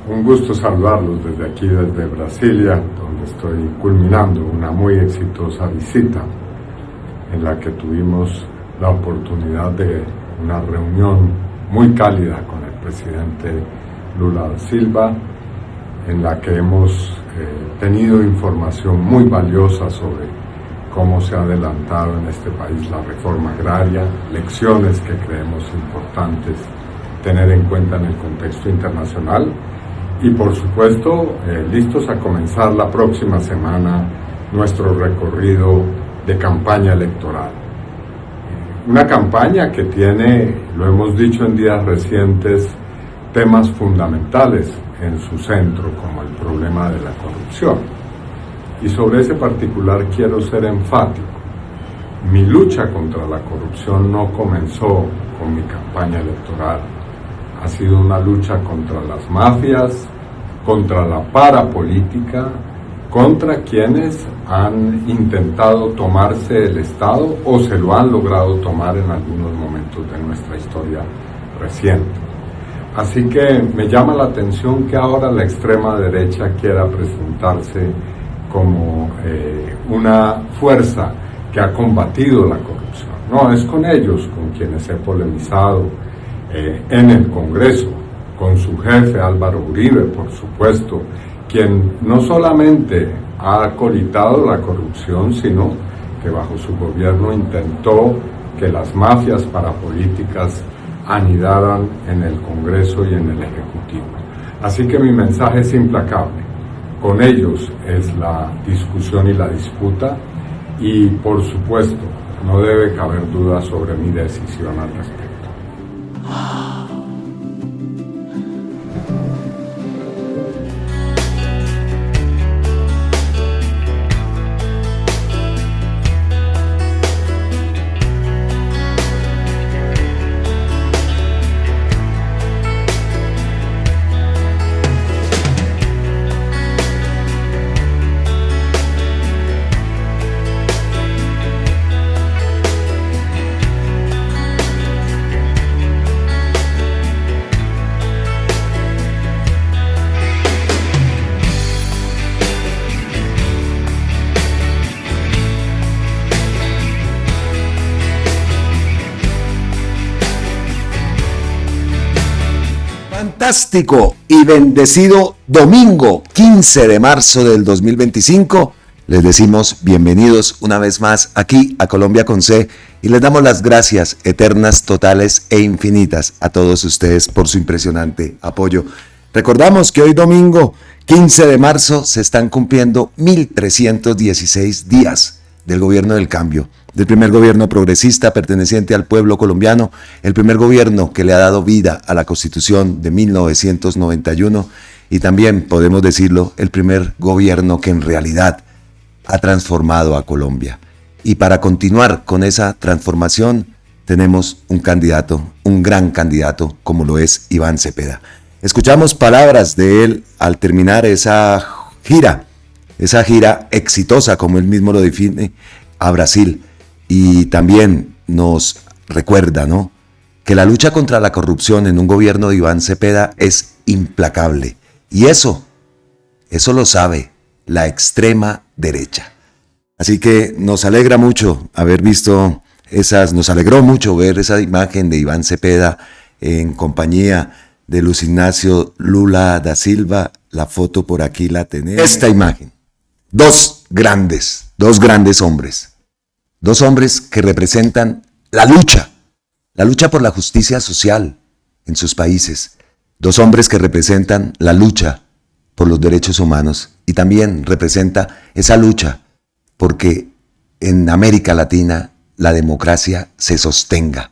Un gusto saludarlos desde aquí, desde Brasilia, donde estoy culminando una muy exitosa visita en la que tuvimos la oportunidad de una reunión muy cálida con el presidente Lula da Silva, en la que hemos tenido información muy valiosa sobre cómo se ha adelantado en este país la reforma agraria, lecciones que creemos importantes tener en cuenta en el contexto internacional y por supuesto listos a comenzar la próxima semana nuestro recorrido de campaña electoral. Una campaña que tiene, lo hemos dicho en días recientes, temas fundamentales en su centro, como el problema de la corrupción. Y sobre ese particular quiero ser enfático. Mi lucha contra la corrupción no comenzó con mi campaña electoral. Ha sido una lucha contra las mafias, contra la parapolítica, contra quienes han intentado tomarse el Estado o se lo han logrado tomar en algunos momentos de nuestra historia reciente. Así que me llama la atención que ahora la extrema derecha quiera presentarse como una fuerza que ha combatido la corrupción. No, es con ellos con quienes he polemizado en el Congreso, con su jefe Álvaro Uribe, por supuesto, quien no solamente ha acolitado la corrupción, sino que bajo su gobierno intentó que las mafias parapolíticas anidaran en el Congreso y en el Ejecutivo. Así que mi mensaje es implacable. Con ellos es la discusión y la disputa y, por supuesto, no debe caber duda sobre mi decisión al respecto. Fantástico y bendecido domingo 15 de marzo del 2025. Les decimos bienvenidos una vez más aquí a Colombia con C y les damos las gracias eternas, totales e infinitas a todos ustedes por su impresionante apoyo. Recordamos que hoy domingo 15 de marzo se están cumpliendo 1316 días del gobierno del cambio, del primer gobierno progresista perteneciente al pueblo colombiano, el primer gobierno que le ha dado vida a la Constitución de 1991 y también, podemos decirlo, el primer gobierno que en realidad ha transformado a Colombia. Y para continuar con esa transformación tenemos un candidato, un gran candidato como lo es Iván Cepeda. Escuchamos palabras de él al terminar esa gira exitosa, como él mismo lo define, a Brasil. Y también nos recuerda, ¿no?, que la lucha contra la corrupción en un gobierno de Iván Cepeda es implacable. Y eso lo sabe la extrema derecha. Así que nos alegró mucho ver esa imagen de Iván Cepeda en compañía de Luis Ignacio Lula da Silva. La foto por aquí la tenemos. Esta imagen. Dos grandes hombres. Dos hombres que representan la lucha por la justicia social en sus países. Dos hombres que representan la lucha por los derechos humanos y también representa esa lucha porque en América Latina la democracia se sostenga.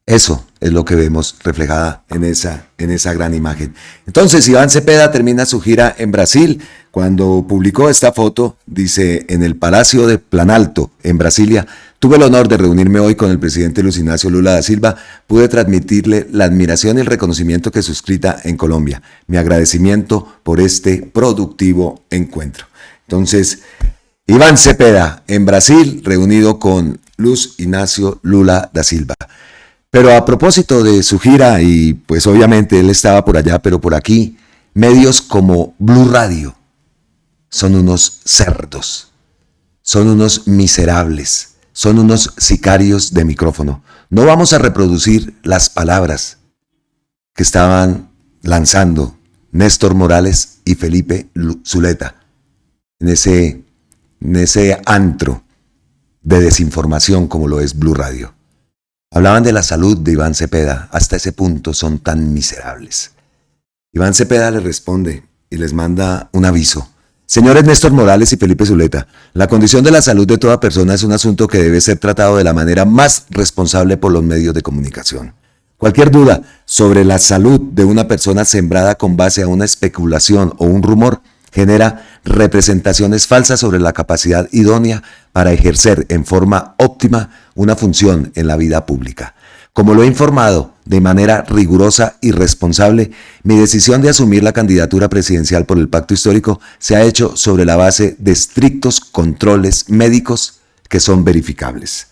Eso es lo que vemos reflejada en esa gran imagen. Entonces, Iván Cepeda termina su gira en Brasil. Cuando publicó esta foto, dice: en el Palacio de Planalto, en Brasilia, tuve el honor de reunirme hoy con el presidente Luis Ignacio Lula da Silva. Pude transmitirle la admiración y el reconocimiento que suscita en Colombia. Mi agradecimiento por este productivo encuentro. Entonces, Iván Cepeda en Brasil, reunido con Luis Ignacio Lula da Silva. Pero a propósito de su gira, y pues obviamente él estaba por allá, pero por aquí, medios como Blue Radio son unos cerdos, son unos miserables, son unos sicarios de micrófono. No vamos a reproducir las palabras que estaban lanzando Néstor Morales y Felipe Zuleta en ese antro de desinformación como lo es Blue Radio. Hablaban de la salud de Iván Cepeda. Hasta ese punto son tan miserables. Iván Cepeda les responde y les manda un aviso. Señores Néstor Morales y Felipe Zuleta, la condición de la salud de toda persona es un asunto que debe ser tratado de la manera más responsable por los medios de comunicación. Cualquier duda sobre la salud de una persona sembrada con base a una especulación o un rumor genera representaciones falsas sobre la capacidad idónea para ejercer en forma óptima una función en la vida pública. Como lo he informado de manera rigurosa y responsable, mi decisión de asumir la candidatura presidencial por el Pacto Histórico se ha hecho sobre la base de estrictos controles médicos que son verificables.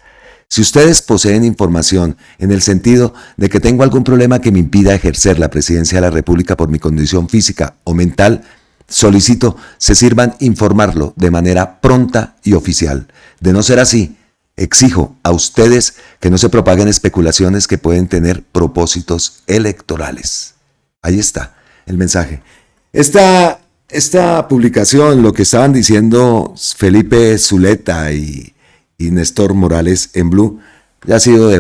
Si ustedes poseen información en el sentido de que tengo algún problema que me impida ejercer la presidencia de la República por mi condición física o mental, solicito se sirvan informarlo de manera pronta y oficial. De no ser así, exijo a ustedes que no se propaguen especulaciones que pueden tener propósitos electorales. Ahí está el mensaje. Esta publicación, lo que estaban diciendo Felipe Zuleta y Néstor Morales en Blue, ya ha sido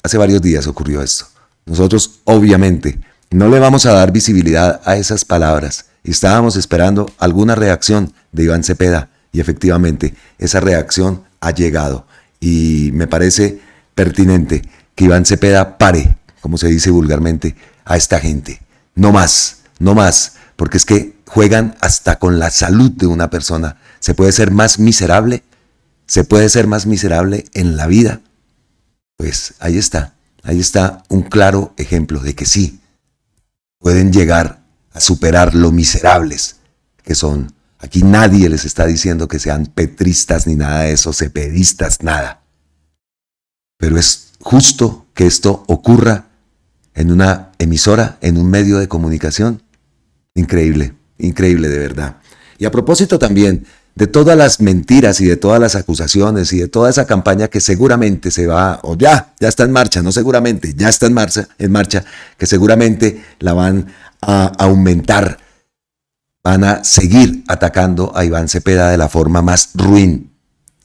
hace varios días ocurrió esto. Nosotros obviamente no le vamos a dar visibilidad a esas palabras y estábamos esperando alguna reacción de Iván Cepeda y efectivamente esa reacción ha llegado y me parece pertinente que Iván Cepeda pare, como se dice vulgarmente, a esta gente. No más, porque es que juegan hasta con la salud de una persona. ¿Se puede ser más miserable? ¿Se puede ser más miserable en la vida? Pues ahí está un claro ejemplo de que sí, pueden llegar a superar lo miserables que son. Aquí nadie les está diciendo que sean petristas ni nada de eso, cepedistas, nada. Pero es justo que esto ocurra en una emisora, en un medio de comunicación. Increíble, increíble de verdad. Y a propósito también de todas las mentiras y de todas las acusaciones y de toda esa campaña que seguramente se va, o ya está en marcha, no seguramente, ya está en marcha, que seguramente la van a aumentar. Van a seguir atacando a Iván Cepeda de la forma más ruin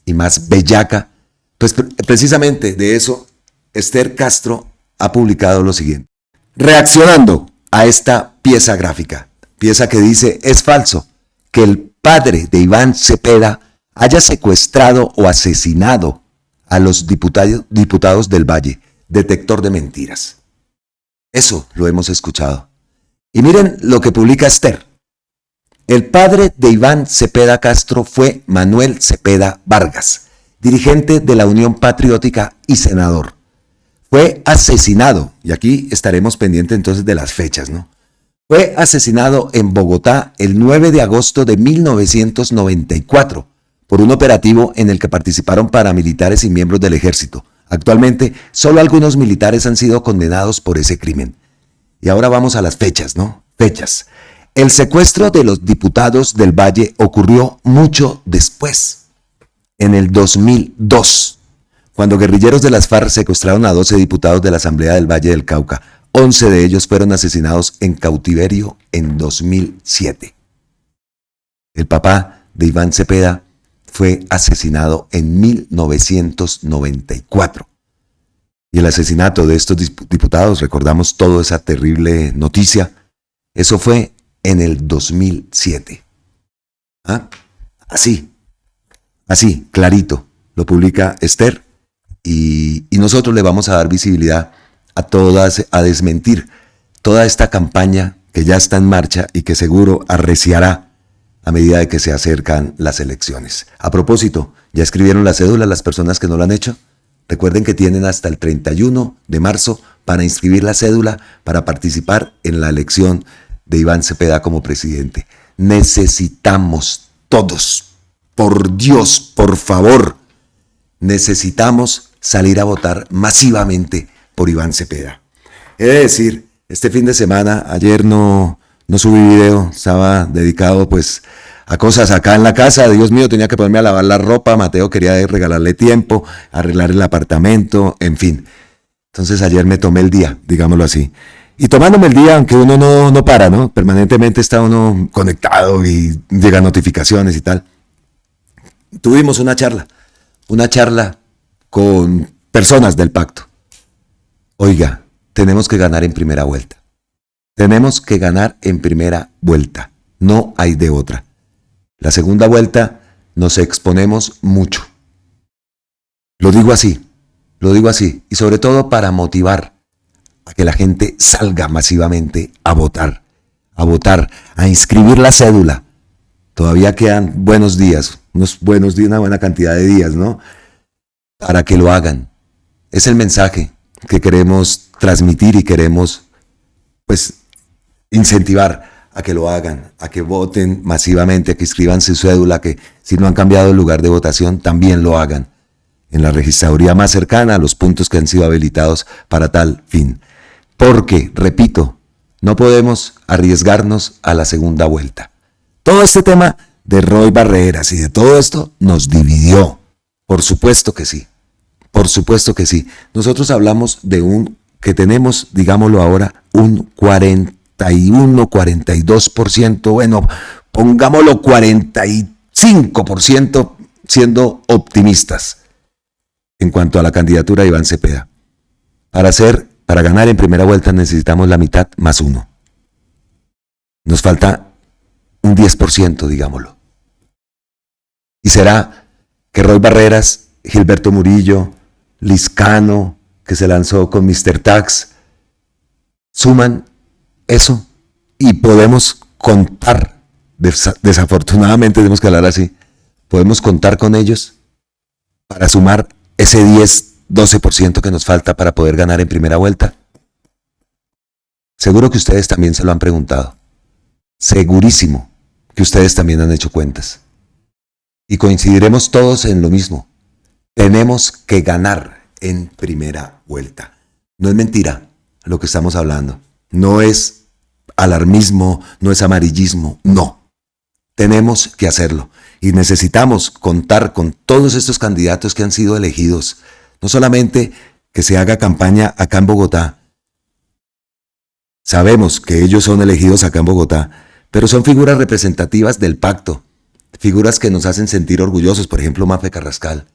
y más bellaca. Pues precisamente de eso, Esther Castro ha publicado lo siguiente. Reaccionando a esta pieza gráfica, pieza que dice, es falso que el padre de Iván Cepeda haya secuestrado o asesinado a los diputados del Valle, detector de mentiras. Eso lo hemos escuchado. Y miren lo que publica Esther. El padre de Iván Cepeda Castro fue Manuel Cepeda Vargas, dirigente de la Unión Patriótica y senador. Fue asesinado, y aquí estaremos pendientes entonces de las fechas, ¿no? Fue asesinado en Bogotá el 9 de agosto de 1994 por un operativo en el que participaron paramilitares y miembros del ejército. Actualmente, solo algunos militares han sido condenados por ese crimen. Y ahora vamos a las fechas, ¿no? Fechas. El secuestro de los diputados del Valle ocurrió mucho después, en el 2002, cuando guerrilleros de las FARC secuestraron a 12 diputados de la Asamblea del Valle del Cauca. 11 de ellos fueron asesinados en cautiverio en 2007. El papá de Iván Cepeda fue asesinado en 1994. Y el asesinato de estos diputados, recordamos toda esa terrible noticia, eso fue en el 2007. Así, clarito, lo publica Esther y nosotros le vamos a dar visibilidad a desmentir toda esta campaña que ya está en marcha y que seguro arreciará a medida de que se acercan las elecciones. A propósito, ¿ya escribieron la cédula las personas que no lo han hecho? Recuerden que tienen hasta el 31 de marzo para inscribir la cédula para participar en la elección de Iván Cepeda como presidente. Necesitamos todos, por Dios, por favor, necesitamos salir a votar masivamente por Iván Cepeda. He de decir, este fin de semana, ayer no no subí video, estaba dedicado pues a cosas acá en la casa. Dios mío, tenía que ponerme a lavar la ropa, Mateo quería regalarle tiempo, arreglar el apartamento, en fin. Entonces ayer me tomé el día, digámoslo así. Y tomándome el día, aunque uno no para, ¿no? Permanentemente está uno conectado y llegan notificaciones y tal. Tuvimos una charla con personas del pacto. Oiga, tenemos que ganar en primera vuelta. Tenemos que ganar en primera vuelta. No hay de otra. La segunda vuelta nos exponemos mucho. Lo digo así. Y sobre todo para motivar a que la gente salga masivamente a votar, a inscribir la cédula. Todavía quedan buenos días, una buena cantidad de días, ¿no? Para que lo hagan. Es el mensaje que queremos transmitir y queremos, pues, incentivar a que lo hagan, a que voten masivamente, a que inscriban su cédula, que si no han cambiado el lugar de votación, también lo hagan en la registraduría más cercana a los puntos que han sido habilitados para tal fin. Porque, repito, no podemos arriesgarnos a la segunda vuelta. Todo este tema de Roy Barreras y de todo esto nos dividió. Por supuesto que sí. Nosotros hablamos de que tenemos, digámoslo ahora, un 41, 42%, bueno, pongámoslo 45%, siendo optimistas en cuanto a la candidatura de Iván Cepeda. Para ganar en primera vuelta necesitamos la mitad más 1. Nos falta un 10%, digámoslo. Y será que Roy Barreras, Gilberto Murillo, Liscano, que se lanzó con Mr. Tax, suman eso y podemos contar, desafortunadamente tenemos que hablar así, podemos contar con ellos para sumar ese 10-12% que nos falta para poder ganar en primera vuelta. Seguro que ustedes también se lo han preguntado. Segurísimo que ustedes también han hecho cuentas. Y coincidiremos todos en lo mismo. Tenemos que ganar en primera vuelta. No es mentira lo que estamos hablando. No es alarmismo, no es amarillismo, no. Tenemos que hacerlo. Y necesitamos contar con todos estos candidatos que han sido elegidos. No solamente que se haga campaña acá en Bogotá. Sabemos que ellos son elegidos acá en Bogotá, pero son figuras representativas del pacto. Figuras que nos hacen sentir orgullosos, por ejemplo, Mafe Carrascal.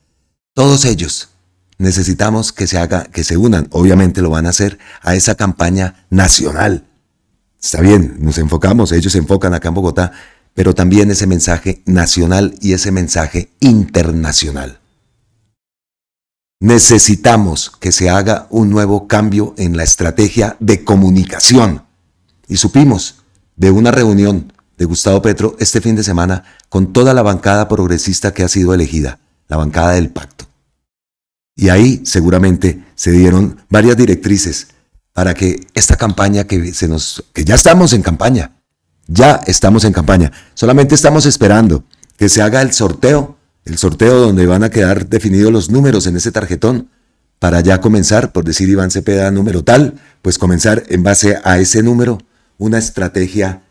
Todos ellos necesitamos que se unan, obviamente lo van a hacer, a esa campaña nacional. Está bien, nos enfocamos, ellos se enfocan acá en Bogotá, pero también ese mensaje nacional y ese mensaje internacional. Necesitamos que se haga un nuevo cambio en la estrategia de comunicación. Y supimos de una reunión de Gustavo Petro este fin de semana con toda la bancada progresista que ha sido elegida, la bancada del pacto. Y ahí seguramente se dieron varias directrices para que esta campaña que ya estamos en campaña, solamente estamos esperando que se haga el sorteo donde van a quedar definidos los números en ese tarjetón, para ya comenzar, por decir Iván Cepeda número tal, pues comenzar en base a ese número una estrategia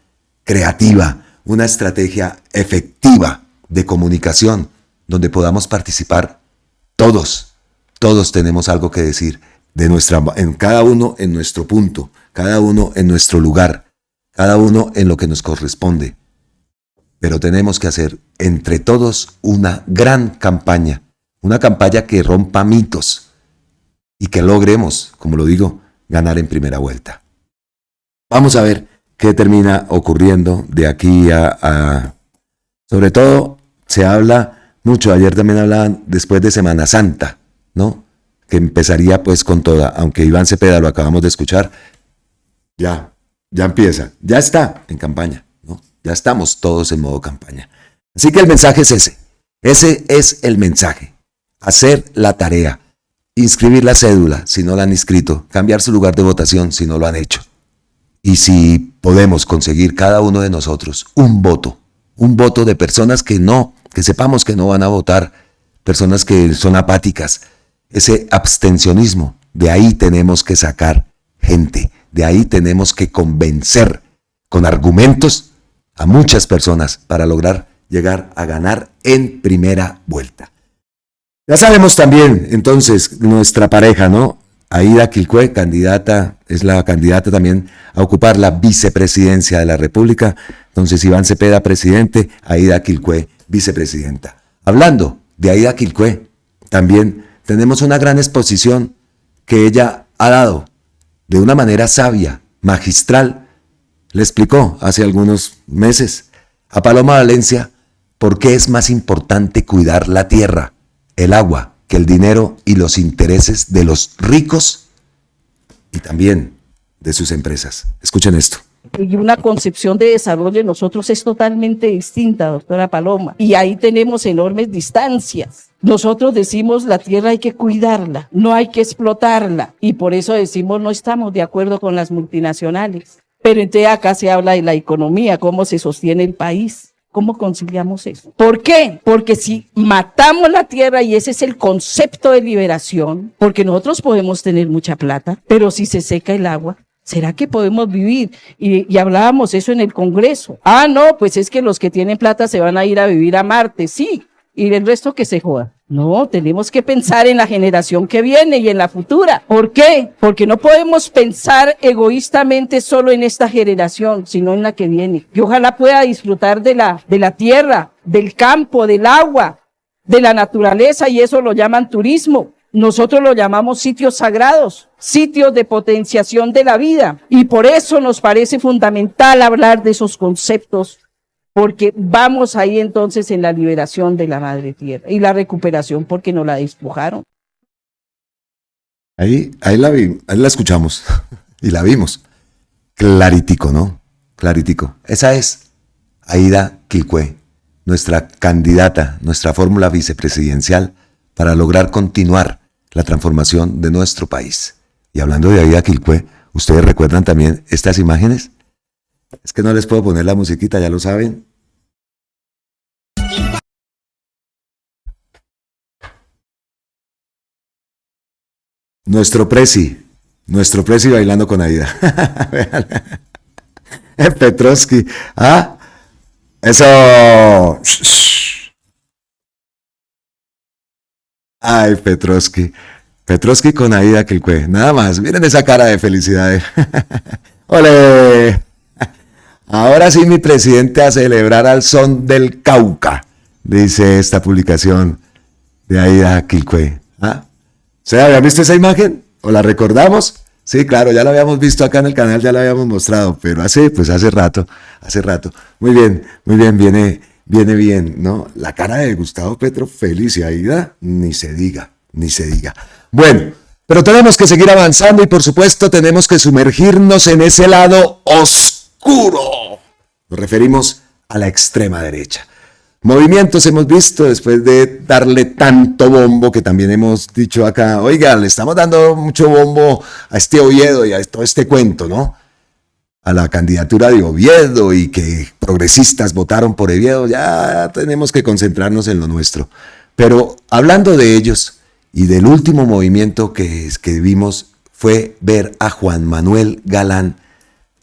creativa, una estrategia efectiva de comunicación, donde podamos participar todos tenemos algo que decir, en cada uno en nuestro punto, cada uno en nuestro lugar, cada uno en lo que nos corresponde. Pero tenemos que hacer entre todos una gran campaña, una campaña que rompa mitos y que logremos, como lo digo, ganar en primera vuelta. Vamos a ver qué termina ocurriendo de aquí a... Sobre todo, se habla mucho, ayer también hablaban después de Semana Santa, ¿no? Que empezaría pues con toda, aunque Iván Cepeda lo acabamos de escuchar, ya empieza, ya está en campaña, ¿no? Ya estamos todos en modo campaña. Así que el mensaje es ese es el mensaje, hacer la tarea, inscribir la cédula si no la han inscrito, cambiar su lugar de votación si no lo han hecho. Y si podemos conseguir cada uno de nosotros un voto de personas que sepamos que no van a votar, personas que son apáticas, ese abstencionismo, de ahí tenemos que sacar gente, de ahí tenemos que convencer con argumentos a muchas personas para lograr llegar a ganar en primera vuelta. Ya sabemos también, entonces, nuestra pareja, ¿no? Aída Quilpué, candidata, es la candidata también a ocupar la vicepresidencia de la República. Entonces, Iván Cepeda, presidente, Aída Quilpué, vicepresidenta. Hablando de Aída Quilpué, también tenemos una gran exposición que ella ha dado de una manera sabia, magistral. Le explicó hace algunos meses a Paloma Valencia por qué es más importante cuidar la tierra, el agua, que el dinero y los intereses de los ricos y también de sus empresas. Escuchen esto. Y una concepción de desarrollo de nosotros es totalmente distinta, doctora Paloma. Y ahí tenemos enormes distancias. Nosotros decimos la tierra hay que cuidarla, no hay que explotarla. Y por eso decimos no estamos de acuerdo con las multinacionales. Pero entonces acá se habla de la economía, cómo se sostiene el país. ¿Cómo conciliamos eso? ¿Por qué? Porque si matamos la tierra, y ese es el concepto de liberación, porque nosotros podemos tener mucha plata, pero si se seca el agua, ¿será que podemos vivir? Y hablábamos eso en el Congreso. Ah, no, pues es que los que tienen plata se van a ir a vivir a Marte, sí, y el resto que se joda. No, tenemos que pensar en la generación que viene y en la futura. ¿Por qué? Porque no podemos pensar egoístamente solo en esta generación, sino en la que viene. Y ojalá pueda disfrutar de la tierra, del campo, del agua, de la naturaleza, y eso lo llaman turismo. Nosotros lo llamamos sitios sagrados, sitios de potenciación de la vida. Y por eso nos parece fundamental hablar de esos conceptos, porque vamos ahí entonces en la liberación de la madre tierra y la recuperación porque nos la despojaron. Ahí la escuchamos y la vimos. Claritico, ¿no? Claritico. Esa es Aída Quilpué, nuestra candidata, nuestra fórmula vicepresidencial para lograr continuar la transformación de nuestro país. Y hablando de Aída Quilpué, ¿ustedes recuerdan también estas imágenes? Es que no les puedo poner la musiquita, ya lo saben. Nuestro presi bailando con Aída. Petrovsky. ¿Ah? Eso. Ay, Petrovsky. Petrovsky con Aída Quilpué. Nada más. Miren esa cara de felicidad. ¡Ole! Ahora sí, mi presidente, a celebrar al son del Cauca, dice esta publicación de Aída Quilpué. ¿Ah? ¿Se había visto esa imagen? ¿O la recordamos? Sí, claro, ya la habíamos visto acá en el canal, ya la habíamos mostrado, pero hace rato. Muy bien, viene bien, ¿no? La cara de Gustavo Petro, feliz, y Aída, ni se diga. Bueno, pero tenemos que seguir avanzando y por supuesto tenemos que sumergirnos en ese lado oscuro. Nos referimos a la extrema derecha. Movimientos hemos visto después de darle tanto bombo, que también hemos dicho acá, oiga, le estamos dando mucho bombo a este Oviedo y a todo este cuento, ¿no? A la candidatura de Oviedo y que progresistas votaron por Oviedo, ya tenemos que concentrarnos en lo nuestro. Pero hablando de ellos y del último movimiento que vimos fue ver a Juan Manuel Galán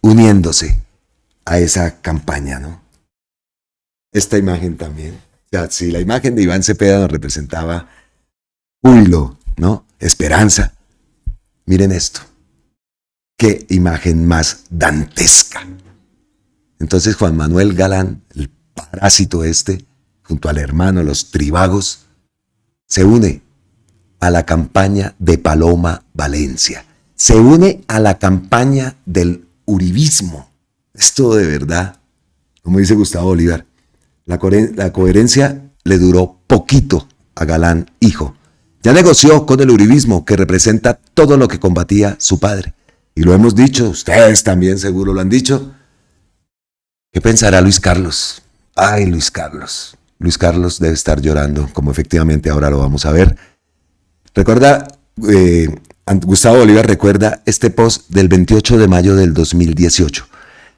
uniéndose a esa campaña, ¿no? Esta imagen también. O sea, si la imagen de Iván Cepeda nos representaba júbilo, ¿no? Esperanza. Miren esto. Qué imagen más dantesca. Entonces Juan Manuel Galán, el parásito este, junto al hermano, los tribagos, se une a la campaña de Paloma Valencia. Se une a la campaña del uribismo. Esto de verdad, como dice Gustavo Bolívar, la coherencia le duró poquito a Galán, hijo. Ya negoció con el uribismo, que representa todo lo que combatía su padre. Y lo hemos dicho, ustedes también seguro lo han dicho. ¿Qué pensará Luis Carlos? Ay, Luis Carlos. Luis Carlos debe estar llorando, como efectivamente ahora lo vamos a ver. Recuerda, Gustavo Bolívar recuerda este post del 28 de mayo del 2018.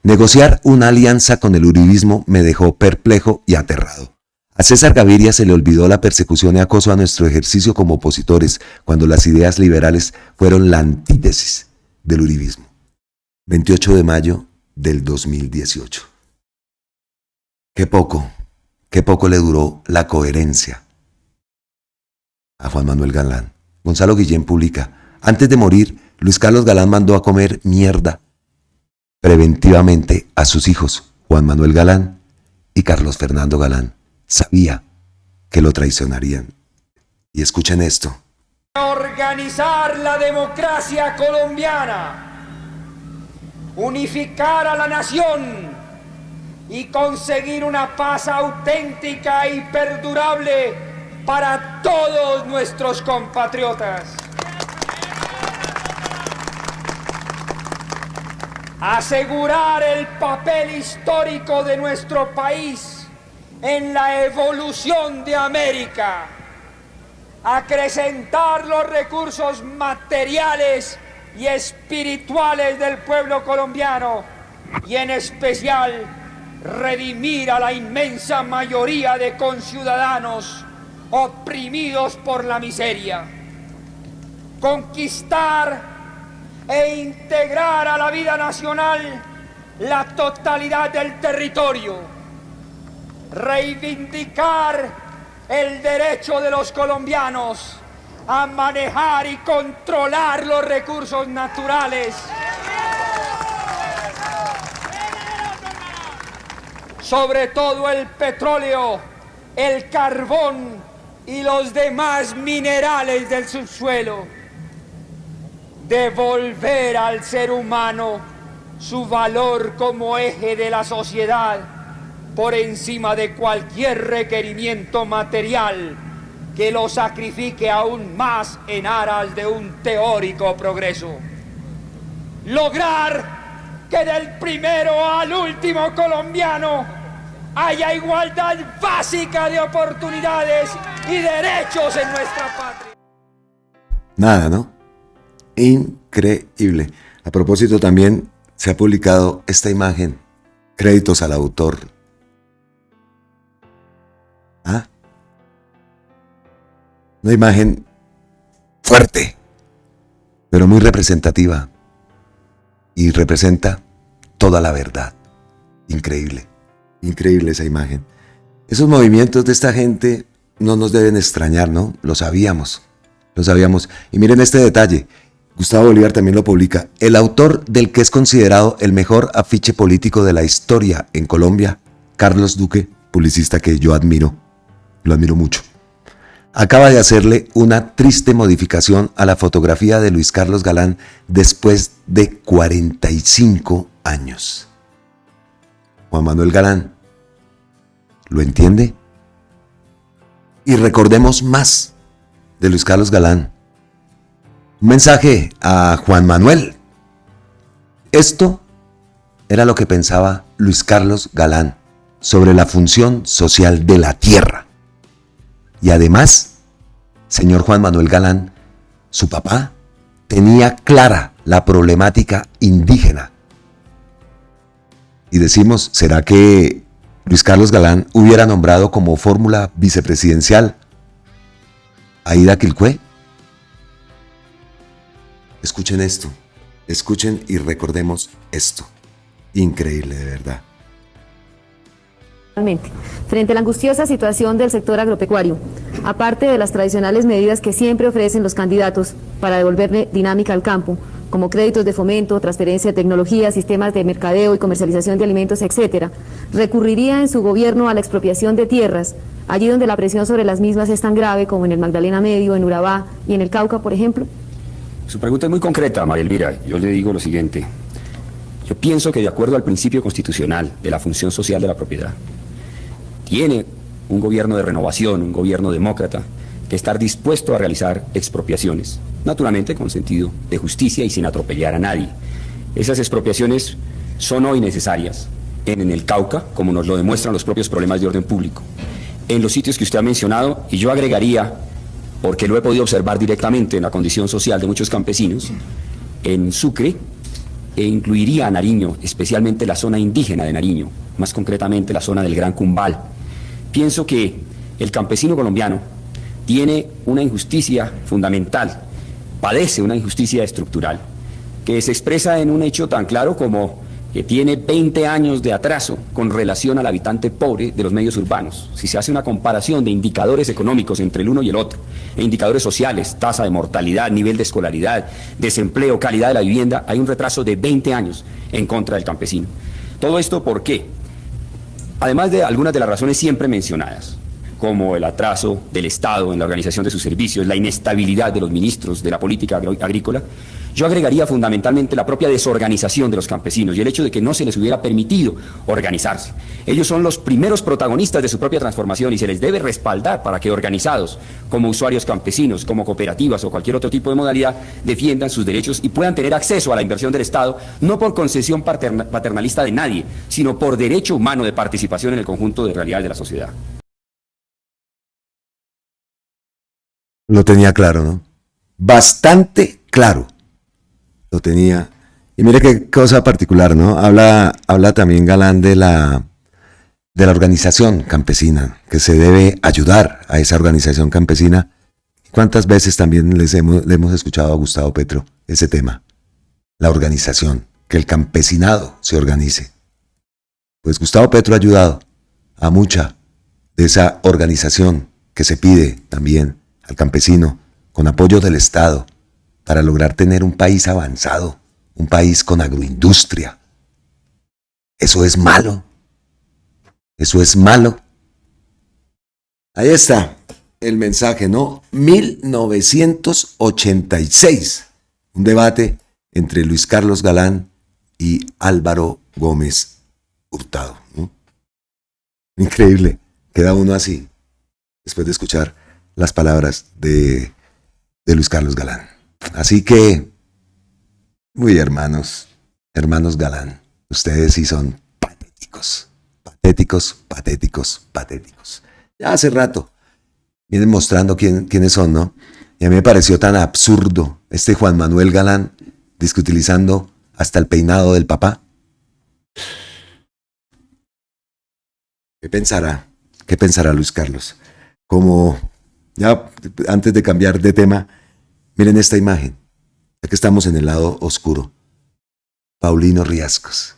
Negociar una alianza con el uribismo me dejó perplejo y aterrado. A César Gaviria se le olvidó la persecución y acoso a nuestro ejercicio como opositores, cuando las ideas liberales fueron la antítesis del uribismo. 28 de mayo del 2018. Qué poco le duró la coherencia a Juan Manuel Galán. Gonzalo Guillén publica: antes de morir, Luis Carlos Galán mandó a comer mierda preventivamente a sus hijos, Juan Manuel Galán y Carlos Fernando Galán. Sabía que lo traicionarían. Y escuchen esto. Organizar la democracia colombiana, unificar a la nación y conseguir una paz auténtica y perdurable para todos nuestros compatriotas. Asegurar el papel histórico de nuestro país en la evolución de América. Acrecentar los recursos materiales y espirituales del pueblo colombiano y en especial redimir a la inmensa mayoría de conciudadanos oprimidos por la miseria. Conquistar e integrar a la vida nacional la totalidad del territorio. Reivindicar el derecho de los colombianos a manejar y controlar los recursos naturales. Sobre todo el petróleo, el carbón y los demás minerales del subsuelo. Devolver al ser humano su valor como eje de la sociedad por encima de cualquier requerimiento material que lo sacrifique aún más en aras de un teórico progreso. Lograr que del primero al último colombiano haya igualdad básica de oportunidades y derechos en nuestra patria. Nada, ¿no? Increíble. A propósito, también se ha publicado esta imagen. Créditos al autor. Una imagen fuerte, pero muy representativa. Y representa toda la verdad. Increíble. Increíble esa imagen. Esos movimientos de esta gente no nos deben extrañar, ¿no? Lo sabíamos. Y miren este detalle. Gustavo Bolívar también lo publica. El autor del que es considerado el mejor afiche político de la historia en Colombia, Carlos Duque, publicista que yo admiro, lo admiro mucho, acaba de hacerle una triste modificación a la fotografía de Luis Carlos Galán después de 45 años. Juan Manuel Galán, ¿lo entiende? Y recordemos más de Luis Carlos Galán. Un mensaje a Juan Manuel. Esto era lo que pensaba Luis Carlos Galán sobre la función social de la tierra. Y además, señor Juan Manuel Galán, su papá tenía clara la problemática indígena. Y decimos, ¿será que Luis Carlos Galán hubiera nombrado como fórmula vicepresidencial a Ida Quilpué? Escuchen esto, escuchen y recordemos esto. Increíble, de verdad. Frente a la angustiosa situación del sector agropecuario, aparte de las tradicionales medidas que siempre ofrecen los candidatos para devolverle dinámica al campo, como créditos de fomento, transferencia de tecnología, sistemas de mercadeo y comercialización de alimentos, etc., recurriría en su gobierno a la expropiación de tierras, allí donde la presión sobre las mismas es tan grave como en el Magdalena Medio, en Urabá y en el Cauca, por ejemplo. Su pregunta es muy concreta, María Elvira. Yo le digo lo siguiente. Yo pienso que de acuerdo al principio constitucional de la función social de la propiedad, tiene un gobierno de renovación, un gobierno demócrata, que estar dispuesto a realizar expropiaciones, naturalmente con sentido de justicia y sin atropellar a nadie. Esas expropiaciones son hoy necesarias en el Cauca, como nos lo demuestran los propios problemas de orden público, en los sitios que usted ha mencionado, y yo agregaría, porque lo he podido observar directamente en la condición social de muchos campesinos, en Sucre, e incluiría a Nariño, especialmente la zona indígena de Nariño, más concretamente la zona del Gran Cumbal. Pienso que el campesino colombiano tiene una injusticia fundamental, padece una injusticia estructural, que se expresa en un hecho tan claro como que tiene 20 años de atraso con relación al habitante pobre de los medios urbanos. Si se hace una comparación de indicadores económicos entre el uno y el otro, e indicadores sociales, tasa de mortalidad, nivel de escolaridad, desempleo, calidad de la vivienda, hay un retraso de 20 años en contra del campesino. ¿Todo esto por qué? Además de algunas de las razones siempre mencionadas, como el atraso del Estado en la organización de sus servicios, la inestabilidad de los ministros de la política agrícola, yo agregaría fundamentalmente la propia desorganización de los campesinos y el hecho de que no se les hubiera permitido organizarse. Ellos son los primeros protagonistas de su propia transformación y se les debe respaldar para que organizados, como usuarios campesinos, como cooperativas o cualquier otro tipo de modalidad, defiendan sus derechos y puedan tener acceso a la inversión del Estado, no por concesión paternalista de nadie, sino por derecho humano de participación en el conjunto de realidades de la sociedad. Lo tenía claro, ¿no? Bastante claro. Lo tenía. Y mire qué cosa particular, ¿no? Habla también Galán de la organización campesina, que se debe ayudar a esa organización campesina. ¿Cuántas veces también le hemos escuchado a Gustavo Petro ese tema? La organización, que el campesinado se organice. Pues Gustavo Petro ha ayudado a mucha de esa organización que se pide también al campesino, con apoyo del Estado, para lograr tener un país avanzado, un país con agroindustria. Eso es malo. Eso es malo. Ahí está el mensaje, ¿no? 1986. Un debate entre Luis Carlos Galán y Álvaro Gómez Hurtado, ¿no? Increíble. Queda uno así, después de escuchar las palabras de Luis Carlos Galán. Así que, muy hermanos Galán, ustedes sí son patéticos, patéticos. Ya hace rato vienen mostrando quiénes son, ¿no? Y a mí me pareció tan absurdo este Juan Manuel Galán, utilizando hasta el peinado del papá. ¿Qué pensará Luis Carlos? Como, ya antes de cambiar de tema, miren esta imagen, ya que estamos en el lado oscuro. Paulino Riascos.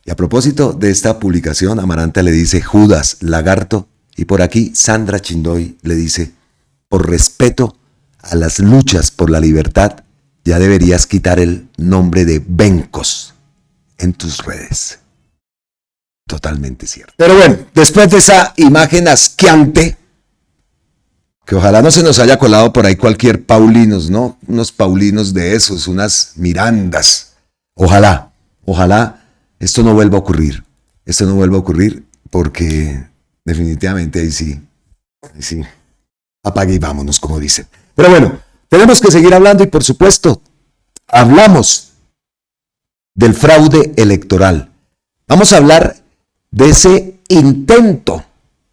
Y a propósito de esta publicación, Amaranta le dice Judas, lagarto, y por aquí Sandra Chindoy le dice, por respeto a las luchas por la libertad, ya deberías quitar el nombre de Bencos en tus redes. Totalmente cierto. Pero bueno, después de esa imagen asqueante, que ojalá no se nos haya colado por ahí cualquier Paulinos, ¿no? Unos Paulinos de esos, unas Mirandas. Ojalá esto no vuelva a ocurrir. Esto no vuelva a ocurrir porque definitivamente ahí sí. Apague y vámonos, como dicen. Pero bueno, tenemos que seguir hablando y por supuesto, hablamos del fraude electoral. Vamos a hablar de ese intento,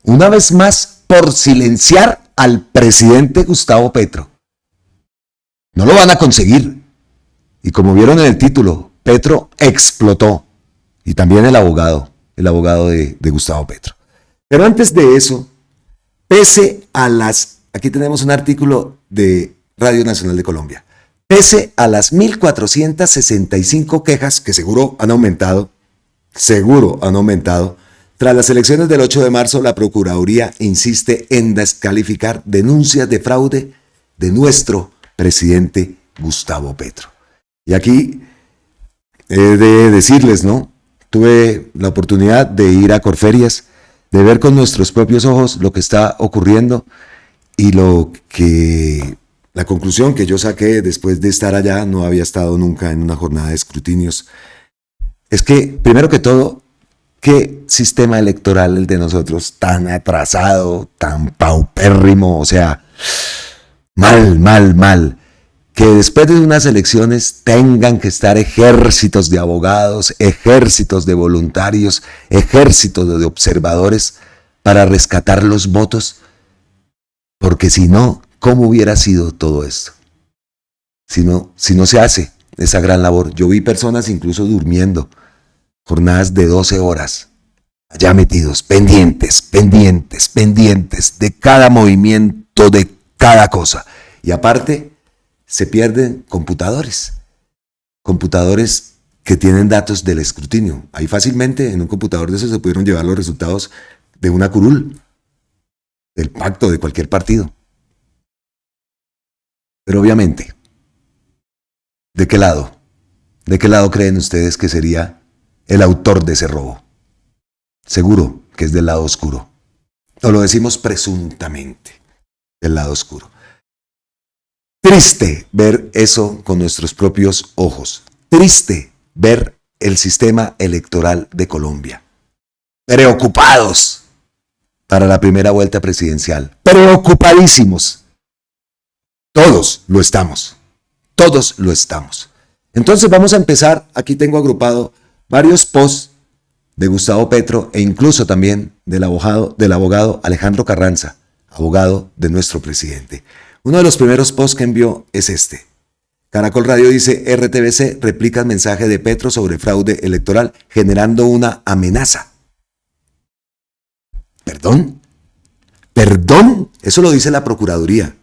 una vez más, por silenciar al presidente Gustavo Petro. No lo van a conseguir. Y como vieron en el título, Petro explotó. Y también el abogado de Gustavo Petro. Pero antes de eso, pese a las... Aquí tenemos un artículo de Radio Nacional de Colombia. Pese a las 1.465 quejas que seguro han aumentado, tras las elecciones del 8 de marzo, la Procuraduría insiste en descalificar denuncias de fraude de nuestro presidente Gustavo Petro. Y aquí he de decirles, ¿no? Tuve la oportunidad de ir a Corferias, de ver con nuestros propios ojos lo que está ocurriendo y la conclusión que yo saqué después de estar allá, no había estado nunca en una jornada de escrutinios, es que, primero que todo, ¿qué sistema electoral el de nosotros tan atrasado, tan paupérrimo? O sea, mal. Que después de unas elecciones tengan que estar ejércitos de abogados, ejércitos de voluntarios, ejércitos de observadores para rescatar los votos. Porque si no, ¿cómo hubiera sido todo esto? Si no se hace esa gran labor. Yo vi personas incluso durmiendo, jornadas de 12 horas, allá metidos, pendientes de cada movimiento, de cada cosa. Y aparte, se pierden computadores. computadores que tienen datos del escrutinio. Ahí fácilmente en un computador de esos se pudieron llevar los resultados de una curul, del pacto de cualquier partido. Pero obviamente, ¿de qué lado? ¿De qué lado creen ustedes que sería el autor de ese robo? Seguro que es del lado oscuro. O lo decimos presuntamente, del lado oscuro. Triste ver eso con nuestros propios ojos. Triste ver el sistema electoral de Colombia. Preocupados para la primera vuelta presidencial. Preocupadísimos. Todos lo estamos. Todos lo estamos. Entonces vamos a empezar. Aquí tengo agrupado varios posts de Gustavo Petro e incluso también del abogado Alejandro Carranza, abogado de nuestro presidente. Uno de los primeros posts que envió es este. Caracol Radio dice: RTBC replica el mensaje de Petro sobre fraude electoral generando una amenaza. ¿Perdón? ¿Perdón? Eso lo dice la Procuraduría.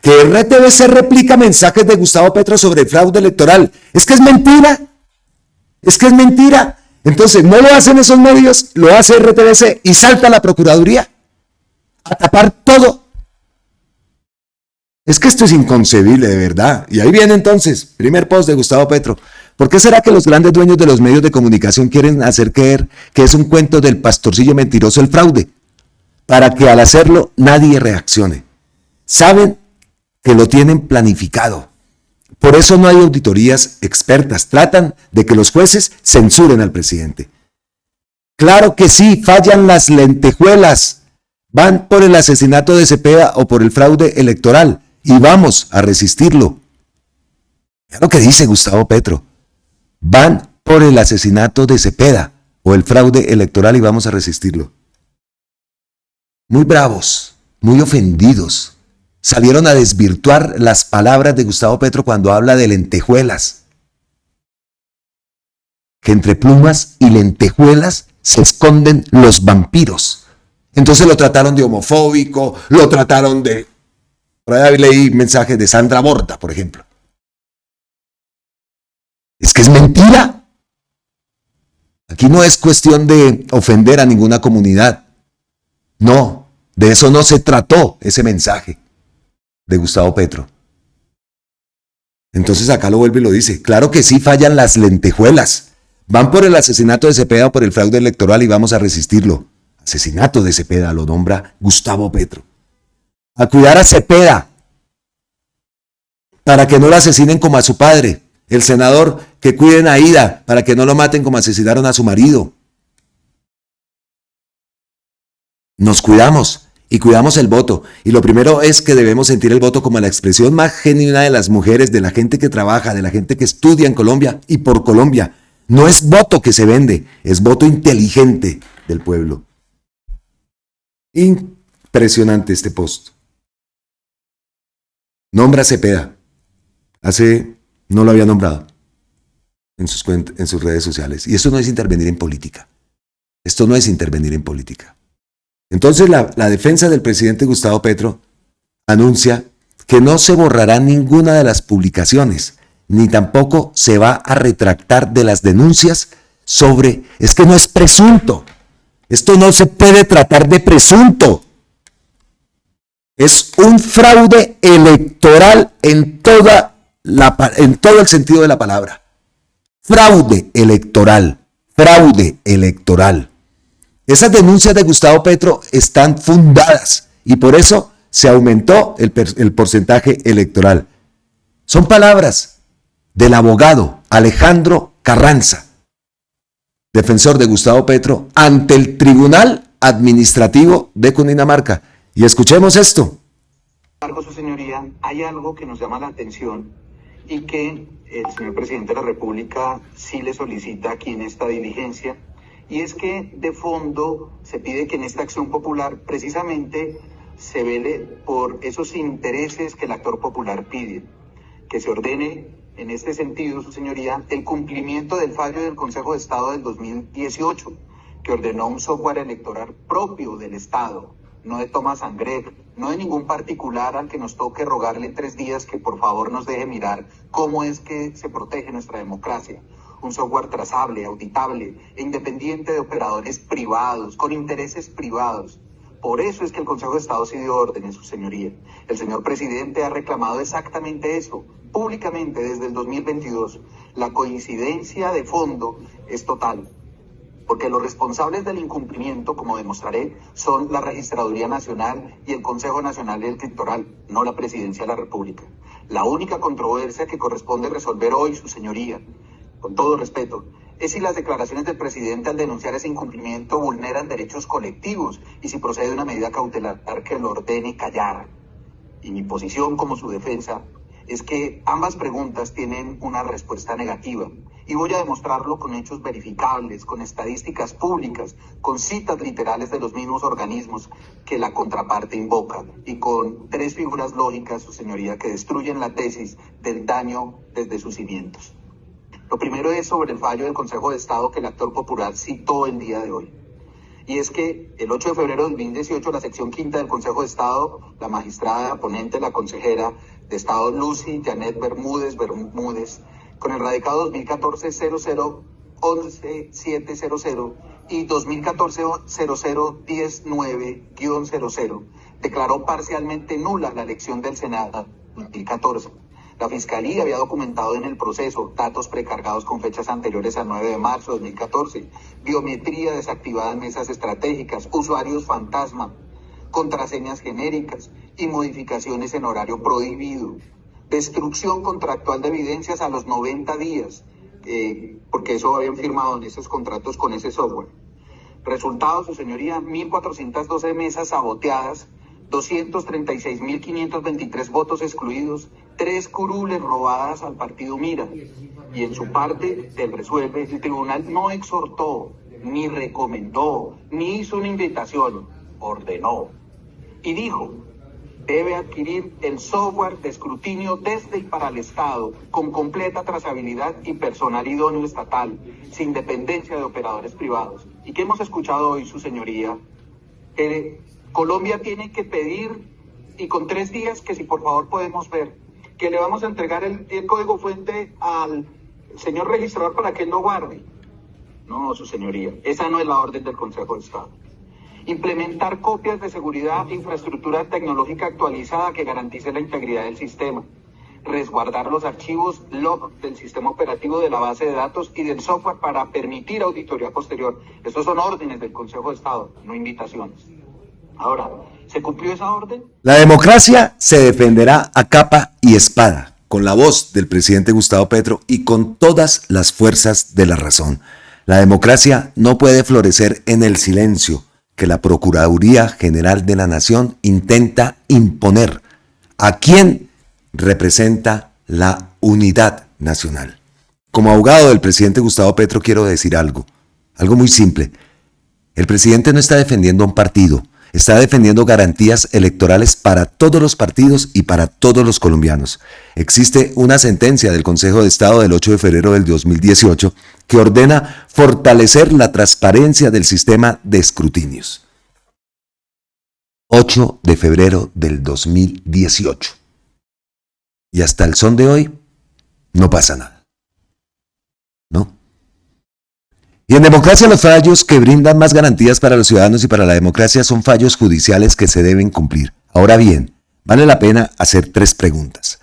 Que RTBC replica mensajes de Gustavo Petro sobre el fraude electoral. Es que es mentira. Es que es mentira. Entonces, no lo hacen esos medios, lo hace RTBC y salta la Procuraduría a tapar todo. Es que esto es inconcebible, de verdad. Y ahí viene entonces, primer post de Gustavo Petro. ¿Por qué será que los grandes dueños de los medios de comunicación quieren hacer creer que es un cuento del pastorcillo mentiroso el fraude? Para que al hacerlo nadie reaccione. Saben que lo tienen planificado. Por eso no hay auditorías expertas. Tratan de que los jueces censuren al presidente. Claro que sí, fallan las lentejuelas. Van por el asesinato de Cepeda o por el fraude electoral. Y vamos a resistirlo. Es lo que dice Gustavo Petro. Van por el asesinato de Cepeda o el fraude electoral y vamos a resistirlo. Muy bravos, muy ofendidos. Salieron a desvirtuar las palabras de Gustavo Petro cuando habla de lentejuelas. Que entre plumas y lentejuelas se esconden los vampiros. Entonces lo trataron de homofóbico, lo trataron de... Por ahí leí mensajes de Sandra Borda, por ejemplo. Es que es mentira. Aquí no es cuestión de ofender a ninguna comunidad. No, de eso no se trató ese mensaje de Gustavo Petro. Entonces acá lo vuelve y lo dice. Claro que sí fallan las lentejuelas. Van por el asesinato de Cepeda o por el fraude electoral y vamos a resistirlo. Asesinato de Cepeda lo nombra Gustavo Petro. A cuidar a Cepeda para que no lo asesinen como a su padre. El senador, que cuiden a Ida para que no lo maten como asesinaron a su marido. Nos cuidamos y cuidamos el voto. Y lo primero es que debemos sentir el voto como la expresión más genuina de las mujeres, de la gente que trabaja, de la gente que estudia en Colombia y por Colombia. No es voto que se vende, es voto inteligente del pueblo. Impresionante este post. Nombra a Cepeda. No lo había nombrado en sus redes sociales. Y esto no es intervenir en política. Esto no es intervenir en política. Entonces la defensa del presidente Gustavo Petro anuncia que no se borrará ninguna de las publicaciones, ni tampoco se va a retractar de las denuncias sobre... Es que no es presunto. Esto no se puede tratar de presunto. Es un fraude electoral en todo el sentido de la palabra. Fraude electoral. Fraude electoral. Esas denuncias de Gustavo Petro están fundadas y por eso se aumentó el porcentaje electoral. Son palabras del abogado Alejandro Carranza, defensor de Gustavo Petro, ante el Tribunal Administrativo de Cundinamarca. Y escuchemos esto. Su señoría, hay algo que nos llama la atención y que el señor presidente de la República sí le solicita aquí en esta diligencia, y es que de fondo se pide que en esta acción popular precisamente se vele por esos intereses que el actor popular pide, que se ordene en este sentido, su señoría, el cumplimiento del fallo del Consejo de Estado del 2018, que ordenó un software electoral propio del Estado, no de Thomas Sangret, no de ningún particular al que nos toque rogarle en 3 días que por favor nos deje mirar cómo es que se protege nuestra democracia. Un software trazable, auditable e independiente de operadores privados, con intereses privados. Por eso es que el Consejo de Estado sí dio órdenes, su señoría. El señor presidente ha reclamado exactamente eso, públicamente desde el 2022. La coincidencia de fondo es total, porque los responsables del incumplimiento, como demostraré, son la Registraduría Nacional y el Consejo Nacional Electoral, no la Presidencia de la República. La única controversia que corresponde resolver hoy, su señoría, con todo respeto, es si las declaraciones del presidente al denunciar ese incumplimiento vulneran derechos colectivos y si procede una medida cautelar que lo ordene callar. Y mi posición como su defensa es que ambas preguntas tienen una respuesta negativa y voy a demostrarlo con hechos verificables, con estadísticas públicas, con citas literales de los mismos organismos que la contraparte invoca y con 3 figuras lógicas, su señoría, que destruyen la tesis del daño desde sus cimientos. Lo primero es sobre el fallo del Consejo de Estado que el actor popular citó el día de hoy. Y es que el 8 de febrero de 2018, la sección quinta del Consejo de Estado, la magistrada ponente, la consejera de Estado Lucy Janet Bermúdez, con el radicado 2014-00-11-700 y 2014-00-19-00, declaró parcialmente nula la elección del Senado 2014. La Fiscalía había documentado en el proceso datos precargados con fechas anteriores al 9 de marzo de 2014, biometría desactivada en mesas estratégicas, usuarios fantasma, contraseñas genéricas y modificaciones en horario prohibido, destrucción contractual de evidencias a los 90 días, porque eso habían firmado en esos contratos con ese software. Resultado, su señoría, 1.412 mesas saboteadas, 236.523 votos excluidos, 3 curules robadas al partido Mira. Y en su parte del resuelve, el tribunal no exhortó, ni recomendó, ni hizo una invitación, ordenó. Y dijo, debe adquirir el software de escrutinio desde y para el Estado, con completa trazabilidad y personal idóneo estatal, sin dependencia de operadores privados. ¿Y qué hemos escuchado hoy, su señoría? Colombia tiene que pedir, y con 3 días, que si por favor podemos ver, que le vamos a entregar el código fuente al señor registrador para que él lo guarde. No, su señoría, esa no es la orden del Consejo de Estado. Implementar copias de seguridad e infraestructura tecnológica actualizada que garantice la integridad del sistema. Resguardar los archivos log del sistema operativo de la base de datos y del software para permitir auditoría posterior. Estos son órdenes del Consejo de Estado, no invitaciones. Ahora, ¿se cumplió esa orden? La democracia se defenderá a capa y espada, con la voz del presidente Gustavo Petro y con todas las fuerzas de la razón. La democracia no puede florecer en el silencio que la Procuraduría General de la Nación intenta imponer a quien representa la unidad nacional. Como abogado del presidente Gustavo Petro quiero decir algo muy simple. El presidente no está defendiendo a un partido, está defendiendo garantías electorales para todos los partidos y para todos los colombianos. Existe una sentencia del Consejo de Estado del 8 de febrero del 2018 que ordena fortalecer la transparencia del sistema de escrutinios. 8 de febrero del 2018. Y hasta el son de hoy no pasa nada. ¿No? Y en democracia los fallos que brindan más garantías para los ciudadanos y para la democracia son fallos judiciales que se deben cumplir. Ahora bien, vale la pena hacer 3 preguntas.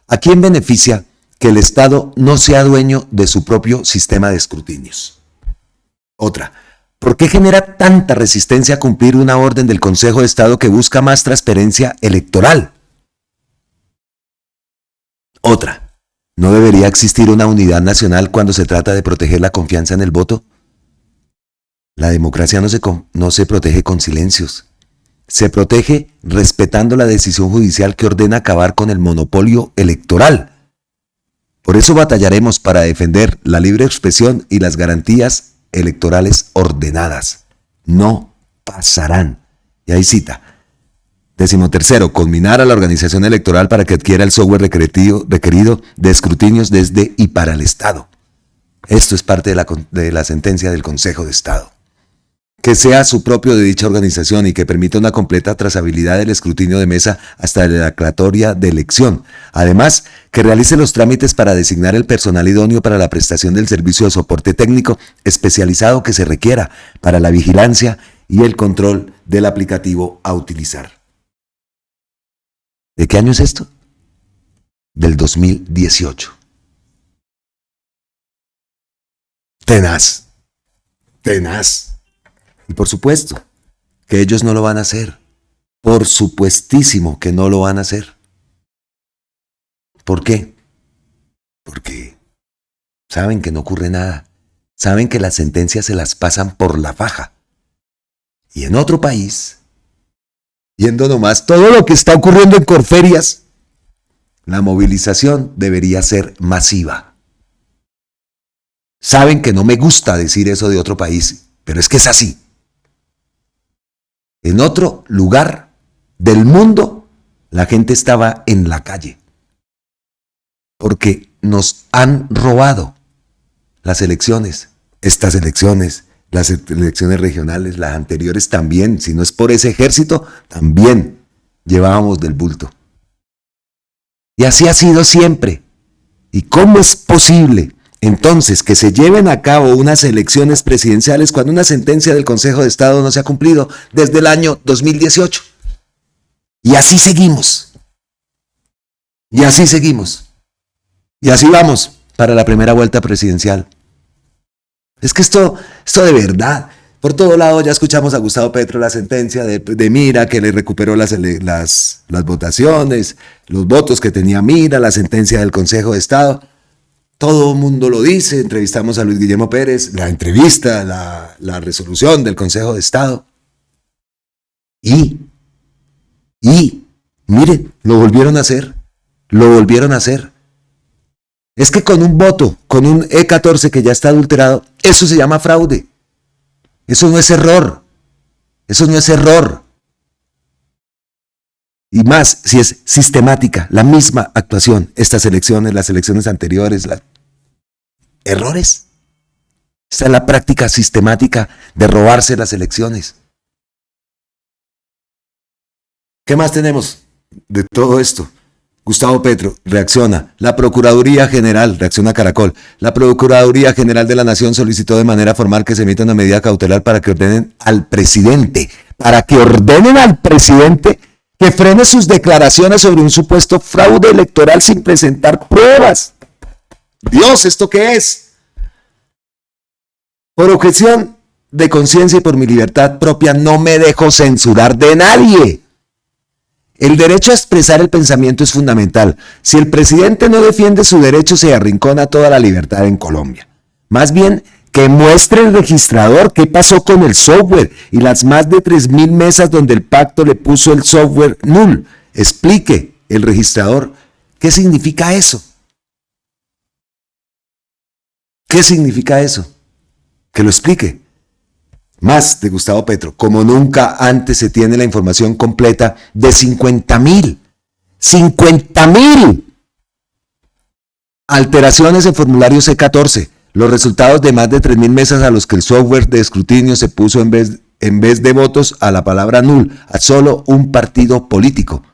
¿A quién beneficia que el Estado no sea dueño de su propio sistema de escrutinios? Otra, ¿por qué genera tanta resistencia a cumplir una orden del Consejo de Estado que busca más transparencia electoral? Otra, ¿no debería existir una unidad nacional cuando se trata de proteger la confianza en el voto? La democracia no se protege con silencios. Se protege respetando la decisión judicial que ordena acabar con el monopolio electoral. Por eso batallaremos para defender la libre expresión y las garantías electorales ordenadas. No pasarán. Y ahí cita. 13º, conminar a la organización electoral para que adquiera el software requerido de escrutinios desde y para el Estado. Esto es parte de la sentencia del Consejo de Estado. que sea su propio de dicha organización y que permita una completa trazabilidad del escrutinio de mesa hasta la declaratoria de elección. Además, que realice los trámites para designar el personal idóneo para la prestación del servicio de soporte técnico especializado que se requiera para la vigilancia y el control del aplicativo a utilizar. ¿De qué año es esto? Del 2018. Tenaz. Y por supuesto que ellos no lo van a hacer. Por supuestísimo que no lo van a hacer. ¿Por qué? Porque saben que no ocurre nada. Saben que las sentencias se las pasan por la faja. Y en otro país, viendo nomás todo lo que está ocurriendo en Corferias, la movilización debería ser masiva. Saben que no me gusta decir eso de otro país, pero es que es así. En otro lugar del mundo, la gente estaba en la calle. Porque nos han robado las elecciones, estas elecciones, las elecciones regionales, las anteriores también. Si no es por ese ejército, también llevábamos del bulto. Y así ha sido siempre. ¿Y cómo es posible entonces que se lleven a cabo unas elecciones presidenciales cuando una sentencia del Consejo de Estado no se ha cumplido desde el año 2018? Y así seguimos. Y así seguimos. Y así vamos para la primera vuelta presidencial. Es que esto de verdad, por todo lado ya escuchamos a Gustavo Petro la sentencia de Mira, que le recuperó las votaciones, los votos que tenía Mira, la sentencia del Consejo de Estado. Todo el mundo lo dice, entrevistamos a Luis Guillermo Pérez, la entrevista, la resolución del Consejo de Estado. Y, miren, lo volvieron a hacer. Es que con un voto, con un E14 que ya está adulterado, eso se llama fraude. Eso no es error. Y más si es sistemática, la misma actuación, estas elecciones, las elecciones anteriores, errores. Esta es la práctica sistemática de robarse las elecciones. ¿Qué más tenemos de todo esto? Gustavo Petro reacciona. La Procuraduría General, reacciona Caracol. La Procuraduría General de la Nación solicitó de manera formal que se emita una medida cautelar para que ordenen al presidente que frene sus declaraciones sobre un supuesto fraude electoral sin presentar pruebas. Dios, ¿esto qué es? Por objeción de conciencia y por mi libertad propia no me dejo censurar de nadie. El derecho a expresar el pensamiento es fundamental. Si el presidente no defiende su derecho, se arrincona toda la libertad en Colombia. Más bien, que muestre el registrador qué pasó con el software y las más de 3.000 mesas donde el pacto le puso el software null. Explique el registrador qué significa eso. ¿Qué significa eso? Que lo explique. Más de Gustavo Petro, como nunca antes se tiene la información completa de 50.000 alteraciones en formulario C14, los resultados de más de 3.000 mesas a los que el software de escrutinio se puso en vez de votos a la palabra null, a solo un partido político,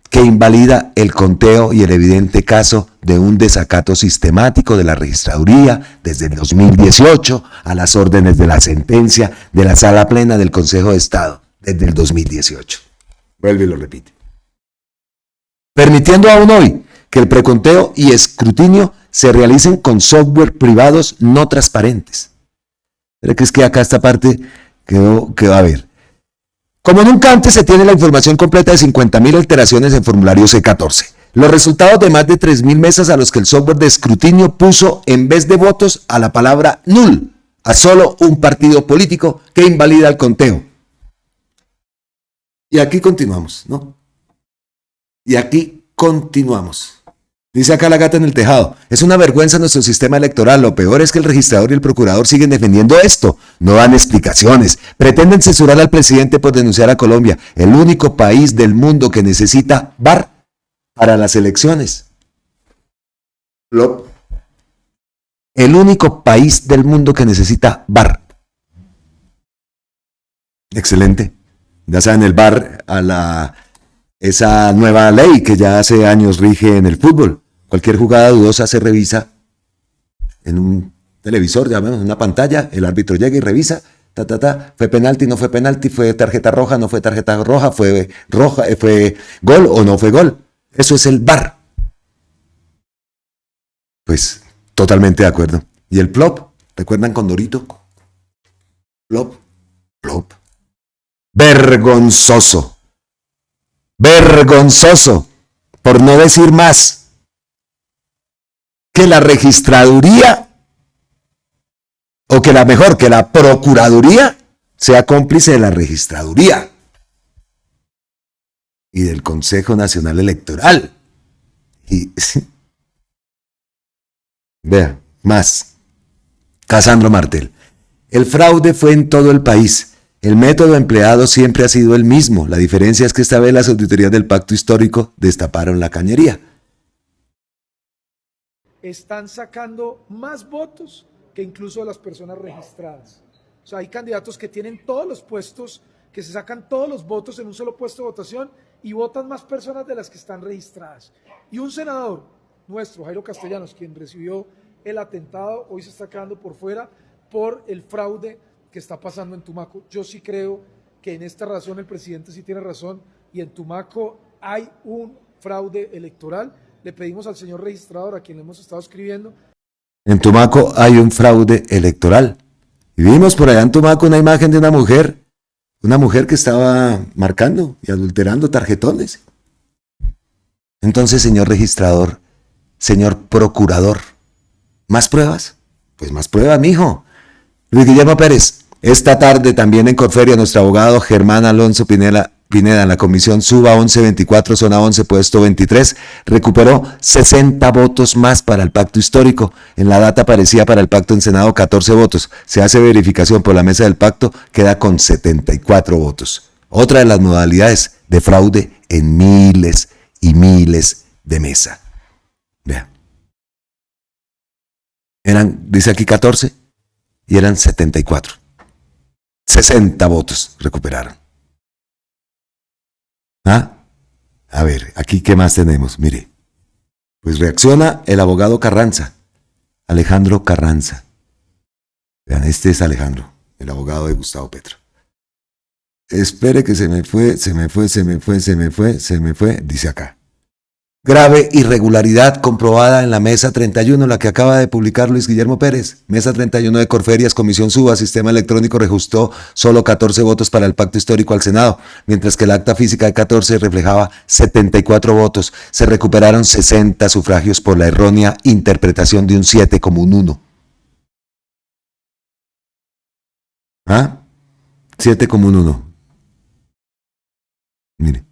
que invalida el conteo y el evidente caso de un desacato sistemático de la registraduría desde el 2018 a las órdenes de la sentencia de la Sala Plena del Consejo de Estado desde el 2018. Vuelve y lo repite. Permitiendo aún hoy que el preconteo y escrutinio se realicen con software privados no transparentes. Pero que es que acá esta parte quedó a ver. Como nunca antes se tiene la información completa de 50.000 alteraciones en formulario C14. Los resultados de más de 3.000 mesas a los que el software de escrutinio puso en vez de votos a la palabra null, a solo un partido político que invalida el conteo. Y aquí continuamos, ¿no? Dice acá la gata en el tejado. Es una vergüenza nuestro sistema electoral. Lo peor es que el registrador y el procurador siguen defendiendo esto. No dan explicaciones. Pretenden censurar al presidente por denunciar a Colombia, el único país del mundo que necesita VAR para las elecciones. El único país del mundo que necesita VAR. excelente. Ya saben, el VAR esa nueva ley que ya hace años rige en el fútbol. Cualquier jugada dudosa se revisa en un televisor, llamemos, una pantalla, el árbitro llega y revisa, fue penalti, no fue penalti, fue tarjeta roja, no fue tarjeta roja, fue gol o no fue gol. Eso es el VAR. Pues totalmente de acuerdo. ¿Y el plop? ¿Recuerdan con Dorito? Plop. Vergonzoso, por no decir más, que la registraduría, o que la procuraduría sea cómplice de la registraduría y del Consejo Nacional Electoral. Y vea, más. Casandro Martel. El fraude fue en todo el país. El método empleado siempre ha sido el mismo. La diferencia es que esta vez las auditorías del pacto histórico destaparon la cañería. Están sacando más votos que incluso las personas registradas. O sea, hay candidatos que tienen todos los puestos, que se sacan todos los votos en un solo puesto de votación y votan más personas de las que están registradas. Y un senador nuestro, Jairo Castellanos, quien recibió el atentado, hoy se está quedando por fuera por el fraude que está pasando en Tumaco. Yo sí creo que en esta razón el presidente sí tiene razón y en Tumaco hay un fraude electoral. Le pedimos al señor registrador, a quien le hemos estado escribiendo. En Tumaco hay un fraude electoral. Y vimos por allá en Tumaco una imagen de una mujer que estaba marcando y adulterando tarjetones. Entonces, señor registrador, señor procurador, ¿más pruebas? Pues más pruebas, mijo. Luis Guillermo Pérez, esta tarde también en Corferia, nuestro abogado Germán Alonso Pineda en la comisión Suba 1124, zona 11, puesto 23, recuperó 60 votos más para el pacto histórico. En la data aparecía para el pacto en Senado 14 votos. Se hace verificación por la mesa del pacto, queda con 74 votos. Otra de las modalidades de fraude en miles y miles de mesa. Vea. Dice aquí 14 y eran 74. 60 votos recuperaron. A ver, aquí qué más tenemos, mire. Pues reacciona el abogado Carranza, Alejandro Carranza. Vean, este es Alejandro, el abogado de Gustavo Petro. Espere que se me fue, dice acá. Grave irregularidad comprobada en la mesa 31, la que acaba de publicar Luis Guillermo Pérez. Mesa 31 de Corferias, Comisión Suba, Sistema Electrónico, reajustó solo 14 votos para el pacto histórico al Senado, mientras que el acta física de 14 reflejaba 74 votos. Se recuperaron 60 sufragios por la errónea interpretación de un 7 como un 1. 7 como un 1. Mire.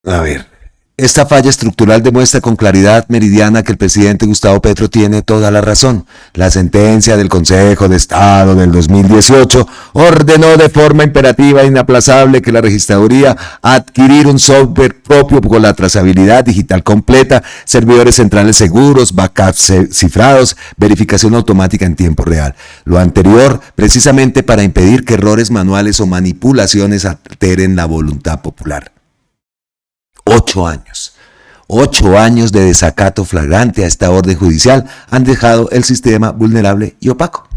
A ver, esta falla estructural demuestra con claridad meridiana que el presidente Gustavo Petro tiene toda la razón. La sentencia del Consejo de Estado del 2018 ordenó de forma imperativa e inaplazable que la registraduría adquirir un software propio con la trazabilidad digital completa, servidores centrales seguros, backups cifrados, verificación automática en tiempo real. Lo anterior precisamente para impedir que errores manuales o manipulaciones alteren la voluntad popular. 8 años. 8 años de desacato flagrante a esta orden judicial han dejado el sistema vulnerable y opaco.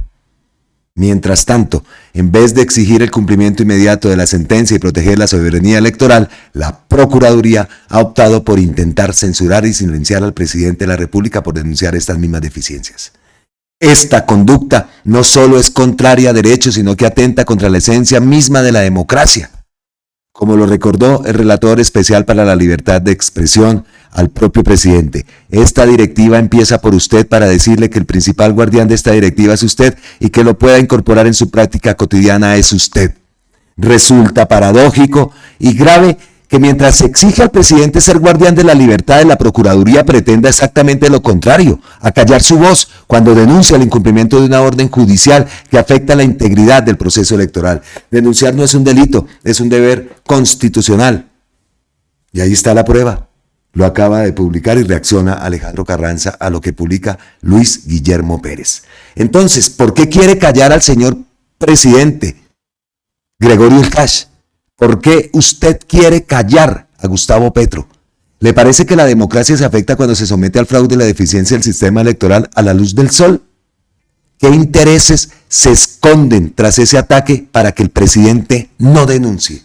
Mientras tanto, en vez de exigir el cumplimiento inmediato de la sentencia y proteger la soberanía electoral, la Procuraduría ha optado por intentar censurar y silenciar al presidente de la República por denunciar estas mismas deficiencias. Esta conducta no solo es contraria a derechos, sino que atenta contra la esencia misma de la democracia. Como lo recordó el relator especial para la libertad de expresión al propio presidente, esta directiva empieza por usted para decirle que el principal guardián de esta directiva es usted y que lo pueda incorporar en su práctica cotidiana es usted. Resulta paradójico y grave que mientras se exige al presidente ser guardián de la libertad de la Procuraduría pretenda exactamente lo contrario, acallar su voz cuando denuncia el incumplimiento de una orden judicial que afecta la integridad del proceso electoral. Denunciar no es un delito, es un deber constitucional. Y ahí está la prueba. Lo acaba de publicar y reacciona Alejandro Carranza a lo que publica Luis Guillermo Pérez. Entonces, ¿por qué quiere callar al señor presidente Gregorio Cash? ¿Por qué usted quiere callar a Gustavo Petro? ¿Le parece que la democracia se afecta cuando se somete al fraude y la deficiencia del sistema electoral a la luz del sol? ¿Qué intereses se esconden tras ese ataque para que el presidente no denuncie?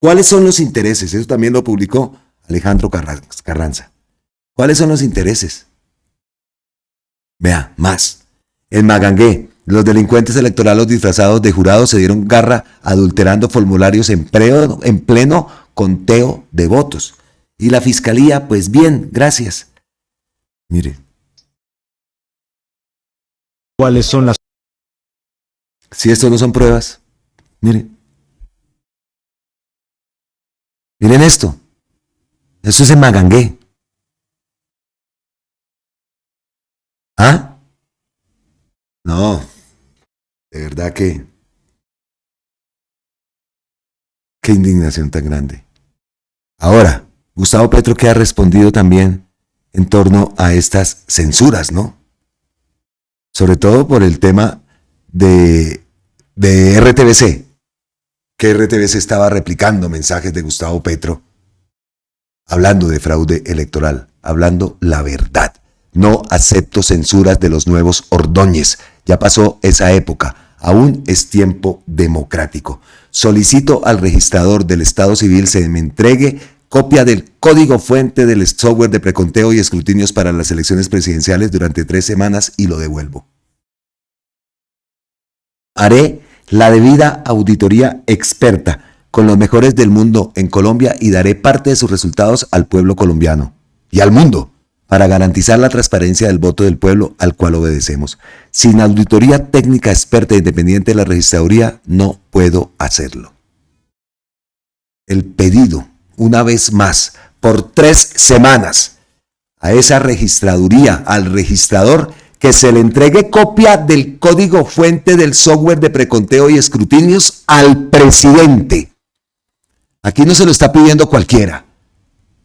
¿Cuáles son los intereses? Eso también lo publicó Alejandro Carranza. ¿Cuáles son los intereses? Vea, más. En Magangué, los delincuentes electorales disfrazados de jurados se dieron garra adulterando formularios en pleno conteo de votos. Y la fiscalía, pues bien, gracias. Mire. ¿Cuáles son las? Si esto no son pruebas, mire. Miren esto. Esto es en Magangué. ¿Ah? No. De verdad que... Qué indignación tan grande. Ahora, Gustavo Petro que ha respondido también en torno a estas censuras, ¿no? Sobre todo por el tema de RTBC, que RTBC estaba replicando mensajes de Gustavo Petro, hablando de fraude electoral, hablando la verdad. No acepto censuras de los nuevos Ordóñez, ya pasó esa época, aún es tiempo democrático. Solicito al registrador del Estado Civil se me entregue copia del código fuente del software de preconteo y escrutinios para las elecciones presidenciales durante 3 semanas y lo devuelvo. Haré la debida auditoría experta con los mejores del mundo en Colombia y daré parte de sus resultados al pueblo colombiano y al mundo para garantizar la transparencia del voto del pueblo al cual obedecemos. Sin auditoría técnica experta e independiente de la registraduría no puedo hacerlo. El pedido, una vez más, por 3 semanas, a esa registraduría, al registrador, que se le entregue copia del código fuente del software de preconteo y escrutinios al presidente. Aquí no se lo está pidiendo cualquiera,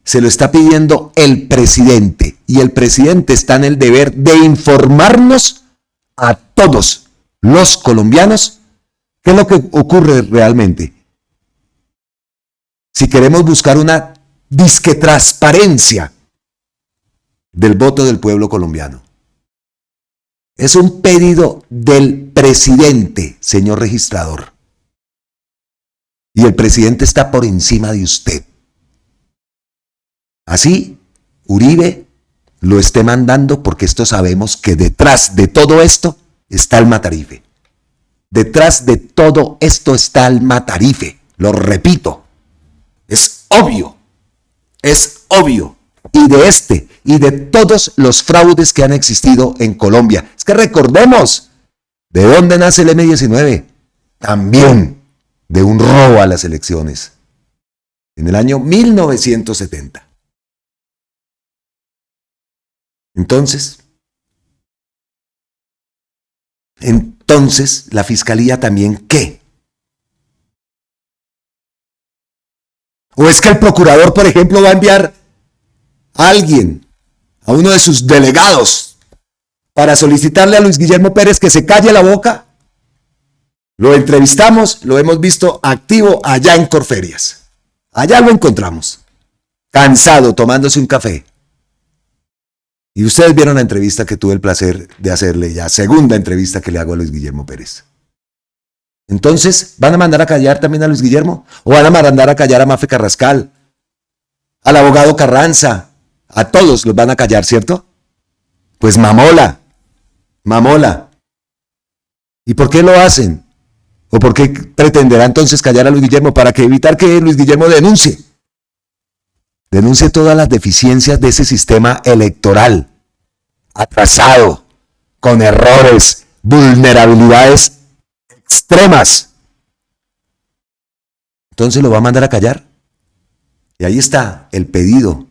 se lo está pidiendo el presidente, y el presidente está en el deber de informarnos a todos los colombianos qué es lo que ocurre realmente. Si queremos buscar una disque transparencia del voto del pueblo colombiano. Es un pedido del presidente, señor registrador. Y el presidente está por encima de usted. Así, Uribe lo esté mandando porque esto sabemos que detrás de todo esto está el Matarife. Detrás de todo esto está el Matarife. Lo repito. Es obvio. Es obvio. Y de este y de todos los fraudes que han existido en Colombia. Es que recordemos de dónde nace el M-19. También de un robo a las elecciones. En el año 1970. Entonces, la Fiscalía también, ¿qué? ¿O es que el procurador, por ejemplo, va a enviar a alguien, a uno de sus delegados, para solicitarle a Luis Guillermo Pérez que se calle la boca? Lo entrevistamos, lo hemos visto activo allá en Corferias. Allá lo encontramos, cansado, tomándose un café. Y ustedes vieron la entrevista que tuve el placer de hacerle, ya segunda entrevista que le hago a Luis Guillermo Pérez. Entonces, ¿van a mandar a callar también a Luis Guillermo? ¿O van a mandar a callar a Mafe Carrascal? Al abogado Carranza. A todos los van a callar, ¿cierto? Pues mamola. Mamola. ¿Y por qué lo hacen? ¿O por qué pretenderá entonces callar a Luis Guillermo? Para evitar que Luis Guillermo denuncie. Denuncie todas las deficiencias de ese sistema electoral. Atrasado. Con errores. Vulnerabilidades extremas. Entonces lo va a mandar a callar. Y ahí está el pedido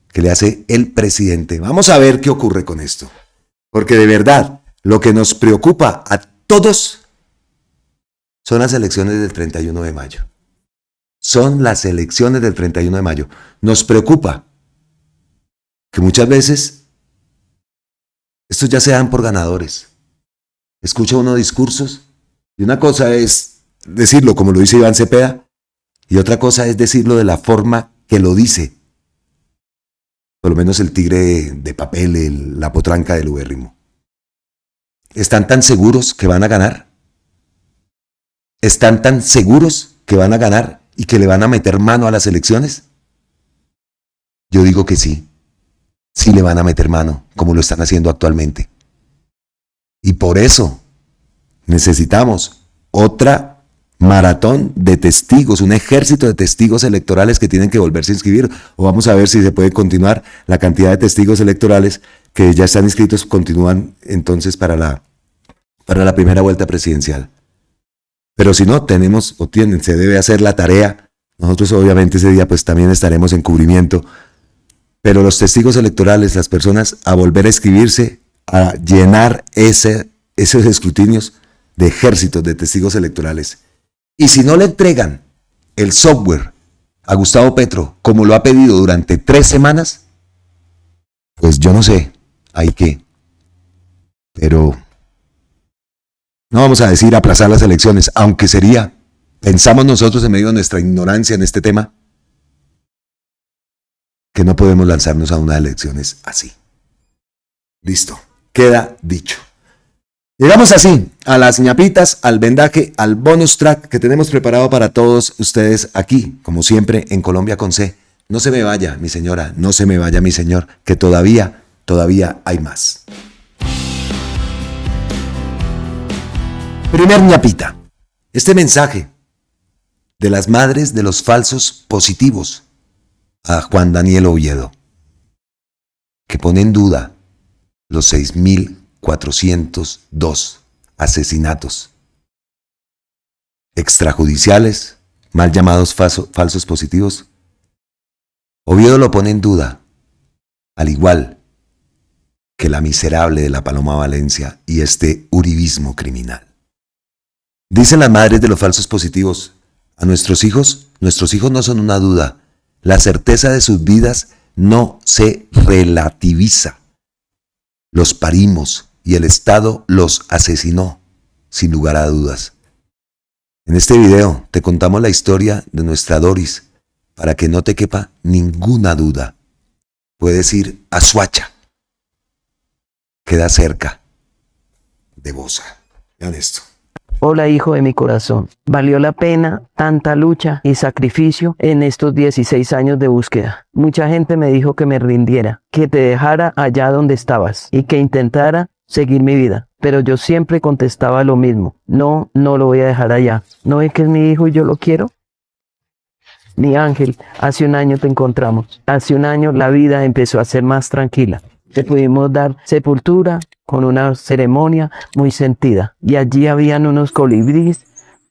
que le hace el presidente. Vamos a ver qué ocurre con esto. Porque de verdad, lo que nos preocupa a todos son las elecciones del 31 de mayo. Son las elecciones del 31 de mayo. Nos preocupa que muchas veces estos ya se dan por ganadores. Escucha uno discursos y una cosa es decirlo como lo dice Iván Cepeda y otra cosa es decirlo de la forma que lo dice. Por lo menos el tigre de papel, la potranca del ubérrimo. ¿Están tan seguros que van a ganar? ¿Están tan seguros que van a ganar y que le van a meter mano a las elecciones? Yo digo que sí. Sí le van a meter mano, como lo están haciendo actualmente. Y por eso necesitamos otra maratón de testigos, un ejército de testigos electorales que tienen que volverse a inscribir, o vamos a ver si se puede continuar la cantidad de testigos electorales que ya están inscritos, continúan entonces para la primera vuelta presidencial. Pero si no, se debe hacer la tarea. Nosotros obviamente ese día pues también estaremos en cubrimiento, pero los testigos electorales, las personas a volver a inscribirse, a llenar esos escrutinios de ejércitos de testigos electorales. Y si no le entregan el software a Gustavo Petro, como lo ha pedido durante 3 semanas, pues yo no sé, hay que. Pero no vamos a decir aplazar las elecciones, aunque pensamos nosotros en medio de nuestra ignorancia en este tema, que no podemos lanzarnos a unas elecciones así. Listo, queda dicho. Llegamos así a las ñapitas, al vendaje, al bonus track que tenemos preparado para todos ustedes aquí, como siempre, en Colombia con C. No se me vaya, mi señora, no se me vaya, mi señor, que todavía hay más. Primer ñapita. Este mensaje de las madres de los falsos positivos a Juan Daniel Oviedo, que pone en duda los 6.402 asesinatos extrajudiciales, mal llamados falsos positivos. Oviedo lo pone en duda, al igual que la miserable de la Paloma Valencia y este uribismo criminal. Dicen las madres de los falsos positivos, a nuestros hijos no son una duda, la certeza de sus vidas no se relativiza. Los parimos y el Estado los asesinó, sin lugar a dudas. En este video te contamos la historia de nuestra Doris, para que no te quepa ninguna duda. Puedes ir a Suacha, queda cerca de Bosa. Vean esto. Hola, hijo de mi corazón. Valió la pena tanta lucha y sacrificio en estos 16 años de búsqueda. Mucha gente me dijo que me rindiera, que te dejara allá donde estabas y que intentara seguir mi vida. Pero yo siempre contestaba lo mismo. No lo voy a dejar allá. ¿No ves que es mi hijo y yo lo quiero? Mi ángel, hace un año te encontramos. Hace un año la vida empezó a ser más tranquila. Te pudimos dar sepultura con una ceremonia muy sentida. Y allí habían unos colibríes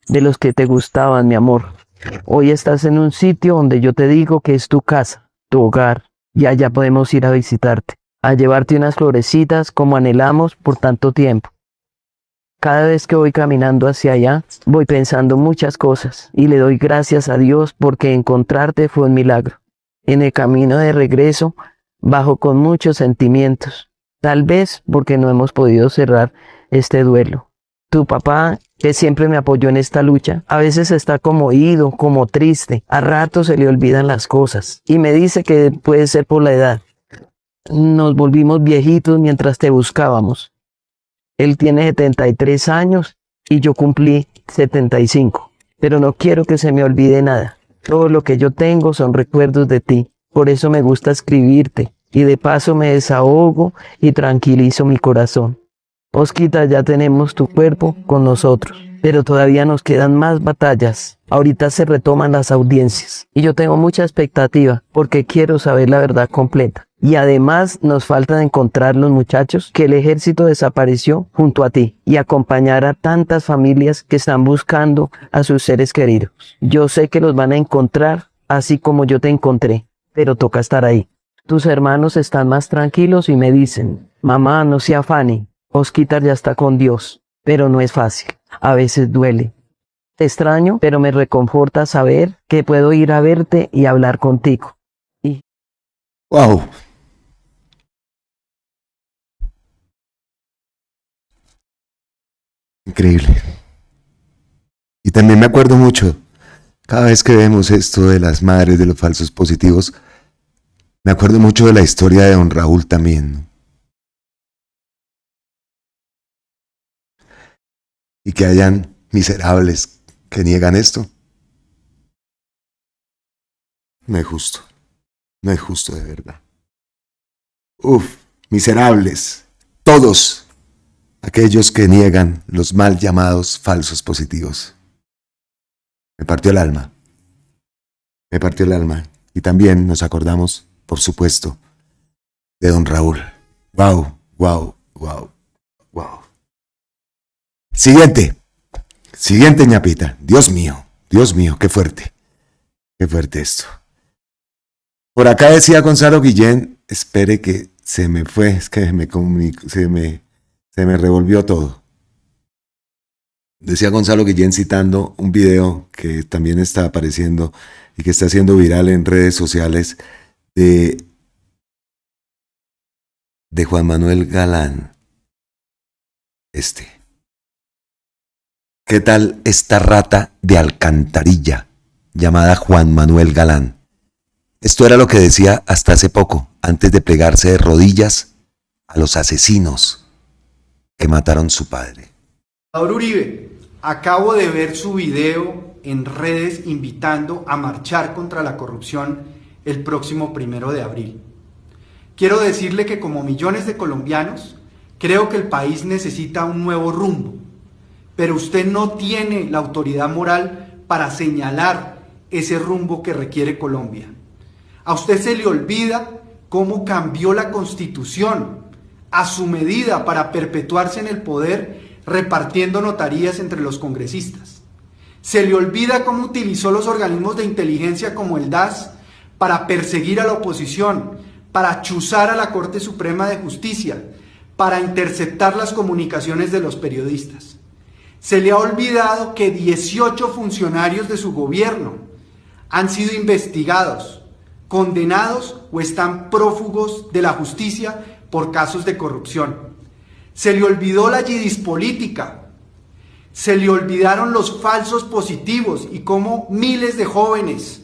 de los que te gustaban, mi amor. Hoy estás en un sitio donde yo te digo que es tu casa, tu hogar. Y allá podemos ir a visitarte, a llevarte unas florecitas como anhelamos por tanto tiempo. Cada vez que voy caminando hacia allá, voy pensando muchas cosas. Y le doy gracias a Dios porque encontrarte fue un milagro. En el camino de regreso, bajo con muchos sentimientos, tal vez porque no hemos podido cerrar este duelo. Tu papá, que siempre me apoyó en esta lucha, a veces está como ido, como triste, a ratos se le olvidan las cosas y me dice que puede ser por la edad. Nos volvimos viejitos mientras te buscábamos. Él tiene 73 años y yo cumplí 75, pero no quiero que se me olvide nada. Todo lo que yo tengo son recuerdos de ti. Por eso me gusta escribirte y de paso me desahogo y tranquilizo mi corazón. Osquita, ya tenemos tu cuerpo con nosotros, pero todavía nos quedan más batallas. Ahorita se retoman las audiencias y yo tengo mucha expectativa porque quiero saber la verdad completa. Y además nos falta encontrar los muchachos que el ejército desapareció junto a ti y acompañar a tantas familias que están buscando a sus seres queridos. Yo sé que los van a encontrar así como yo te encontré. Pero toca estar ahí. Tus hermanos están más tranquilos y me dicen, mamá, no se afane, Osquitar ya está con Dios, pero no es fácil, a veces duele. Te extraño, pero me reconforta saber que puedo ir a verte y hablar contigo. ¡Wow! Increíble. Y también me acuerdo mucho, cada vez que vemos esto de las madres de los falsos positivos, me acuerdo mucho de la historia de don Raúl también, ¿no? Y que hayan miserables que niegan esto. No es justo. No es justo de verdad. Uf, miserables. Todos aquellos que niegan los mal llamados falsos positivos. Me partió el alma. Me partió el alma. Y también nos acordamos, por supuesto, de don Raúl. Wow, wow, wow, wow. Siguiente, ñapita. Dios mío, qué fuerte esto. Por acá decía Gonzalo Guillén, espere que se me fue, es que se me revolvió todo. Decía Gonzalo Guillén citando un video que también está apareciendo y que está siendo viral en redes sociales de Juan Manuel Galán. ¿Qué tal esta rata de alcantarilla llamada Juan Manuel Galán? Esto era lo que decía hasta hace poco, antes de plegarse de rodillas a los asesinos que mataron su padre. Senador Uribe, acabo de ver su video en redes invitando a marchar contra la corrupción el próximo 1 de abril. Quiero decirle que como millones de colombianos, creo que el país necesita un nuevo rumbo, pero usted no tiene la autoridad moral para señalar ese rumbo que requiere Colombia. A usted se le olvida cómo cambió la Constitución a su medida para perpetuarse en el poder, repartiendo notarías entre los congresistas. Se le olvida cómo utilizó los organismos de inteligencia como el DAS para perseguir a la oposición, para chuzar a la Corte Suprema de Justicia, para interceptar las comunicaciones de los periodistas. Se le ha olvidado que 18 funcionarios de su gobierno han sido investigados, condenados o están prófugos de la justicia por casos de corrupción. Se le olvidó la yidispolítica, se le olvidaron los falsos positivos y cómo miles de jóvenes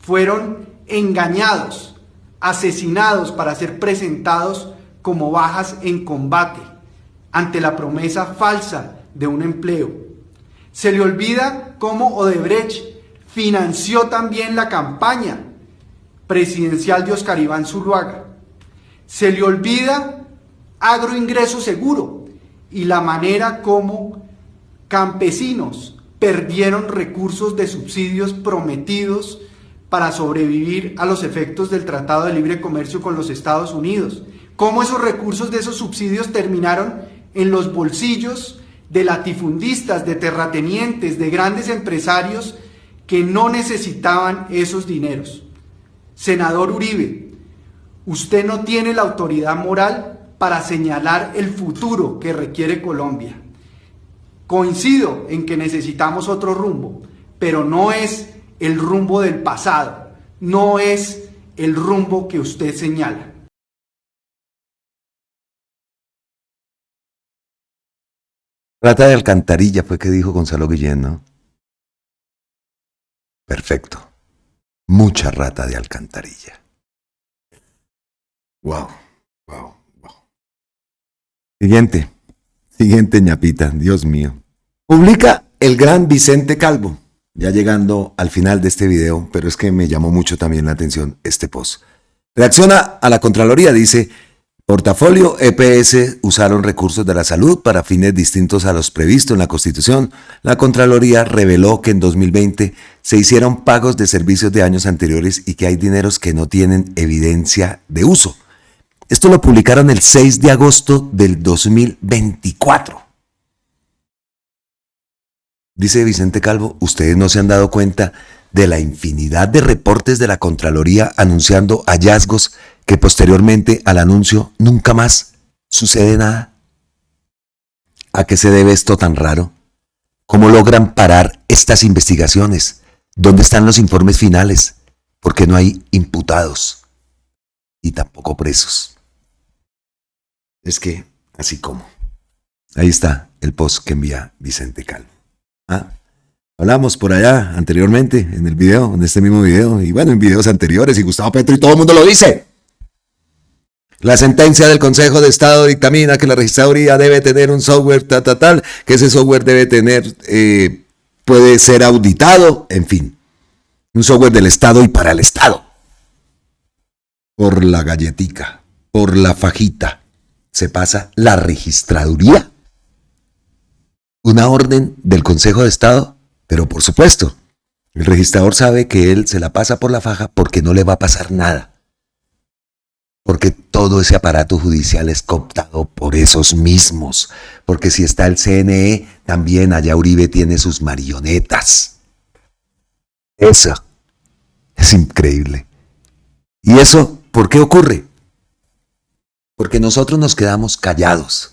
fueron engañados, asesinados para ser presentados como bajas en combate ante la promesa falsa de un empleo. Se le olvida cómo Odebrecht financió también la campaña presidencial de Óscar Iván Zuluaga. Se le olvida Agroingreso Seguro y la manera como campesinos perdieron recursos de subsidios prometidos para sobrevivir a los efectos del Tratado de Libre Comercio con los Estados Unidos. Cómo esos recursos de esos subsidios terminaron en los bolsillos de latifundistas, de terratenientes, de grandes empresarios que no necesitaban esos dineros. Senador Uribe, usted no tiene la autoridad moral para señalar el futuro que requiere Colombia. Coincido en que necesitamos otro rumbo, pero no es el rumbo del pasado, no es el rumbo que usted señala. Rata de alcantarilla fue que dijo Gonzalo Guillén, ¿no? Perfecto. Mucha rata de alcantarilla. Wow, wow, wow. Siguiente, ñapita, Dios mío. Publica el gran Vicente Calvo, ya llegando al final de este video, pero es que me llamó mucho también la atención este post. Reacciona a la Contraloría, dice: portafolio EPS usaron recursos de la salud para fines distintos a los previstos en la Constitución. La Contraloría reveló que en 2020 se hicieron pagos de servicios de años anteriores y que hay dineros que no tienen evidencia de uso. Esto lo publicaron el 6 de agosto del 2024. Dice Vicente Calvo: ustedes no se han dado cuenta de la infinidad de reportes de la Contraloría anunciando hallazgos que posteriormente al anuncio nunca más sucede nada. ¿A qué se debe esto tan raro? ¿Cómo logran parar estas investigaciones? ¿Dónde están los informes finales? ¿Por qué no hay imputados? Y tampoco presos. Es que, así como. Ahí está, el post que envía Vicente Calvo. Hablamos por allá anteriormente en el video, en este mismo video, y bueno, en videos anteriores, y Gustavo Petro y todo el mundo lo dice. La sentencia del Consejo de Estado dictamina que la registraduría debe tener un software tal, que ese software debe tener, puede ser auditado, en fin, un software del Estado y para el Estado. Por la galletica, por la fajita, se pasa la registraduría. Una orden del Consejo de Estado, pero por supuesto, el registrador sabe que él se la pasa por la faja porque no le va a pasar nada. Porque todo ese aparato judicial es cooptado por esos mismos. Porque si está el CNE, también allá Uribe tiene sus marionetas. Eso es increíble. ¿Y eso por qué ocurre? Porque nosotros nos quedamos callados.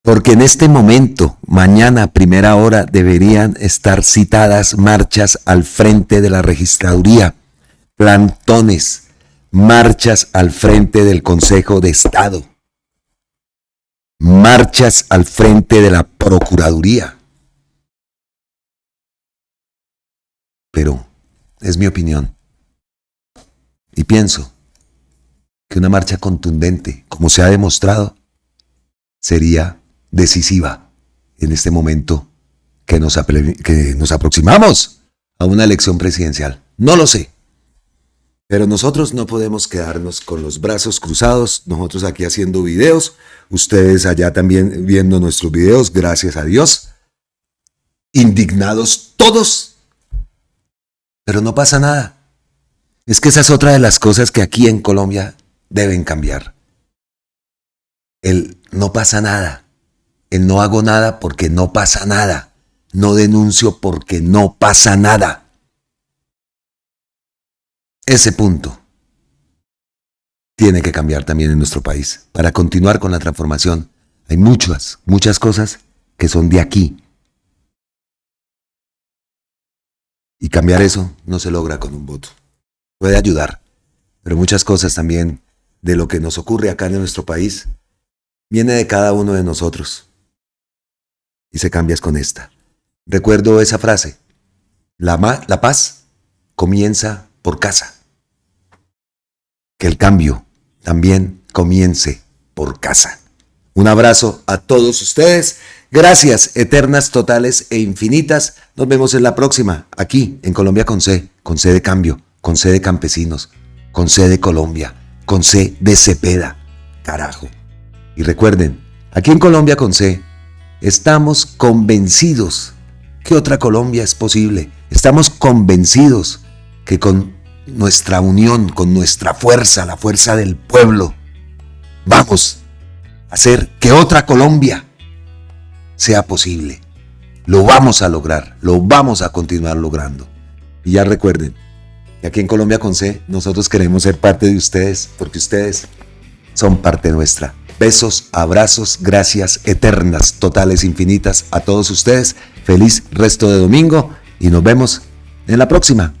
Porque en este momento, mañana a primera hora, deberían estar citadas marchas al frente de la registraduría, plantones, marchas al frente del Consejo de Estado, marchas al frente de la Procuraduría. Pero es mi opinión. Y pienso que una marcha contundente, como se ha demostrado, sería decisiva en este momento que nos aproximamos a una elección presidencial. No lo sé. Pero nosotros no podemos quedarnos con los brazos cruzados, nosotros aquí haciendo videos, ustedes allá también viendo nuestros videos, gracias a Dios, indignados todos, pero no pasa nada. Es que esa es otra de las cosas que aquí en Colombia deben cambiar. El no pasa nada, el no hago nada porque no pasa nada, no denuncio porque no pasa nada. Ese punto tiene que cambiar también en nuestro país. Para continuar con la transformación, hay muchas cosas que son de aquí. Y cambiar eso no se logra con un voto. Puede ayudar, pero muchas cosas también de lo que nos ocurre acá en nuestro país viene de cada uno de nosotros. Y se cambia con esta. Recuerdo esa frase: la paz comienza por casa. Que el cambio también comience por casa. Un abrazo a todos ustedes. Gracias eternas, totales e infinitas. Nos vemos en la próxima, aquí en Colombia con C de cambio, con C de campesinos, con C de Colombia, con C de Cepeda. Carajo. Y recuerden, aquí en Colombia con C, estamos convencidos que otra Colombia es posible. Estamos convencidos que con nuestra unión, con nuestra fuerza, la fuerza del pueblo, vamos a hacer que otra Colombia sea posible. Lo vamos a lograr, lo vamos a continuar logrando. Y ya recuerden que aquí en Colombia con C, nosotros queremos ser parte de ustedes, porque ustedes son parte nuestra. Besos, abrazos, gracias eternas, totales, infinitas a todos ustedes. Feliz resto de domingo y nos vemos en la próxima.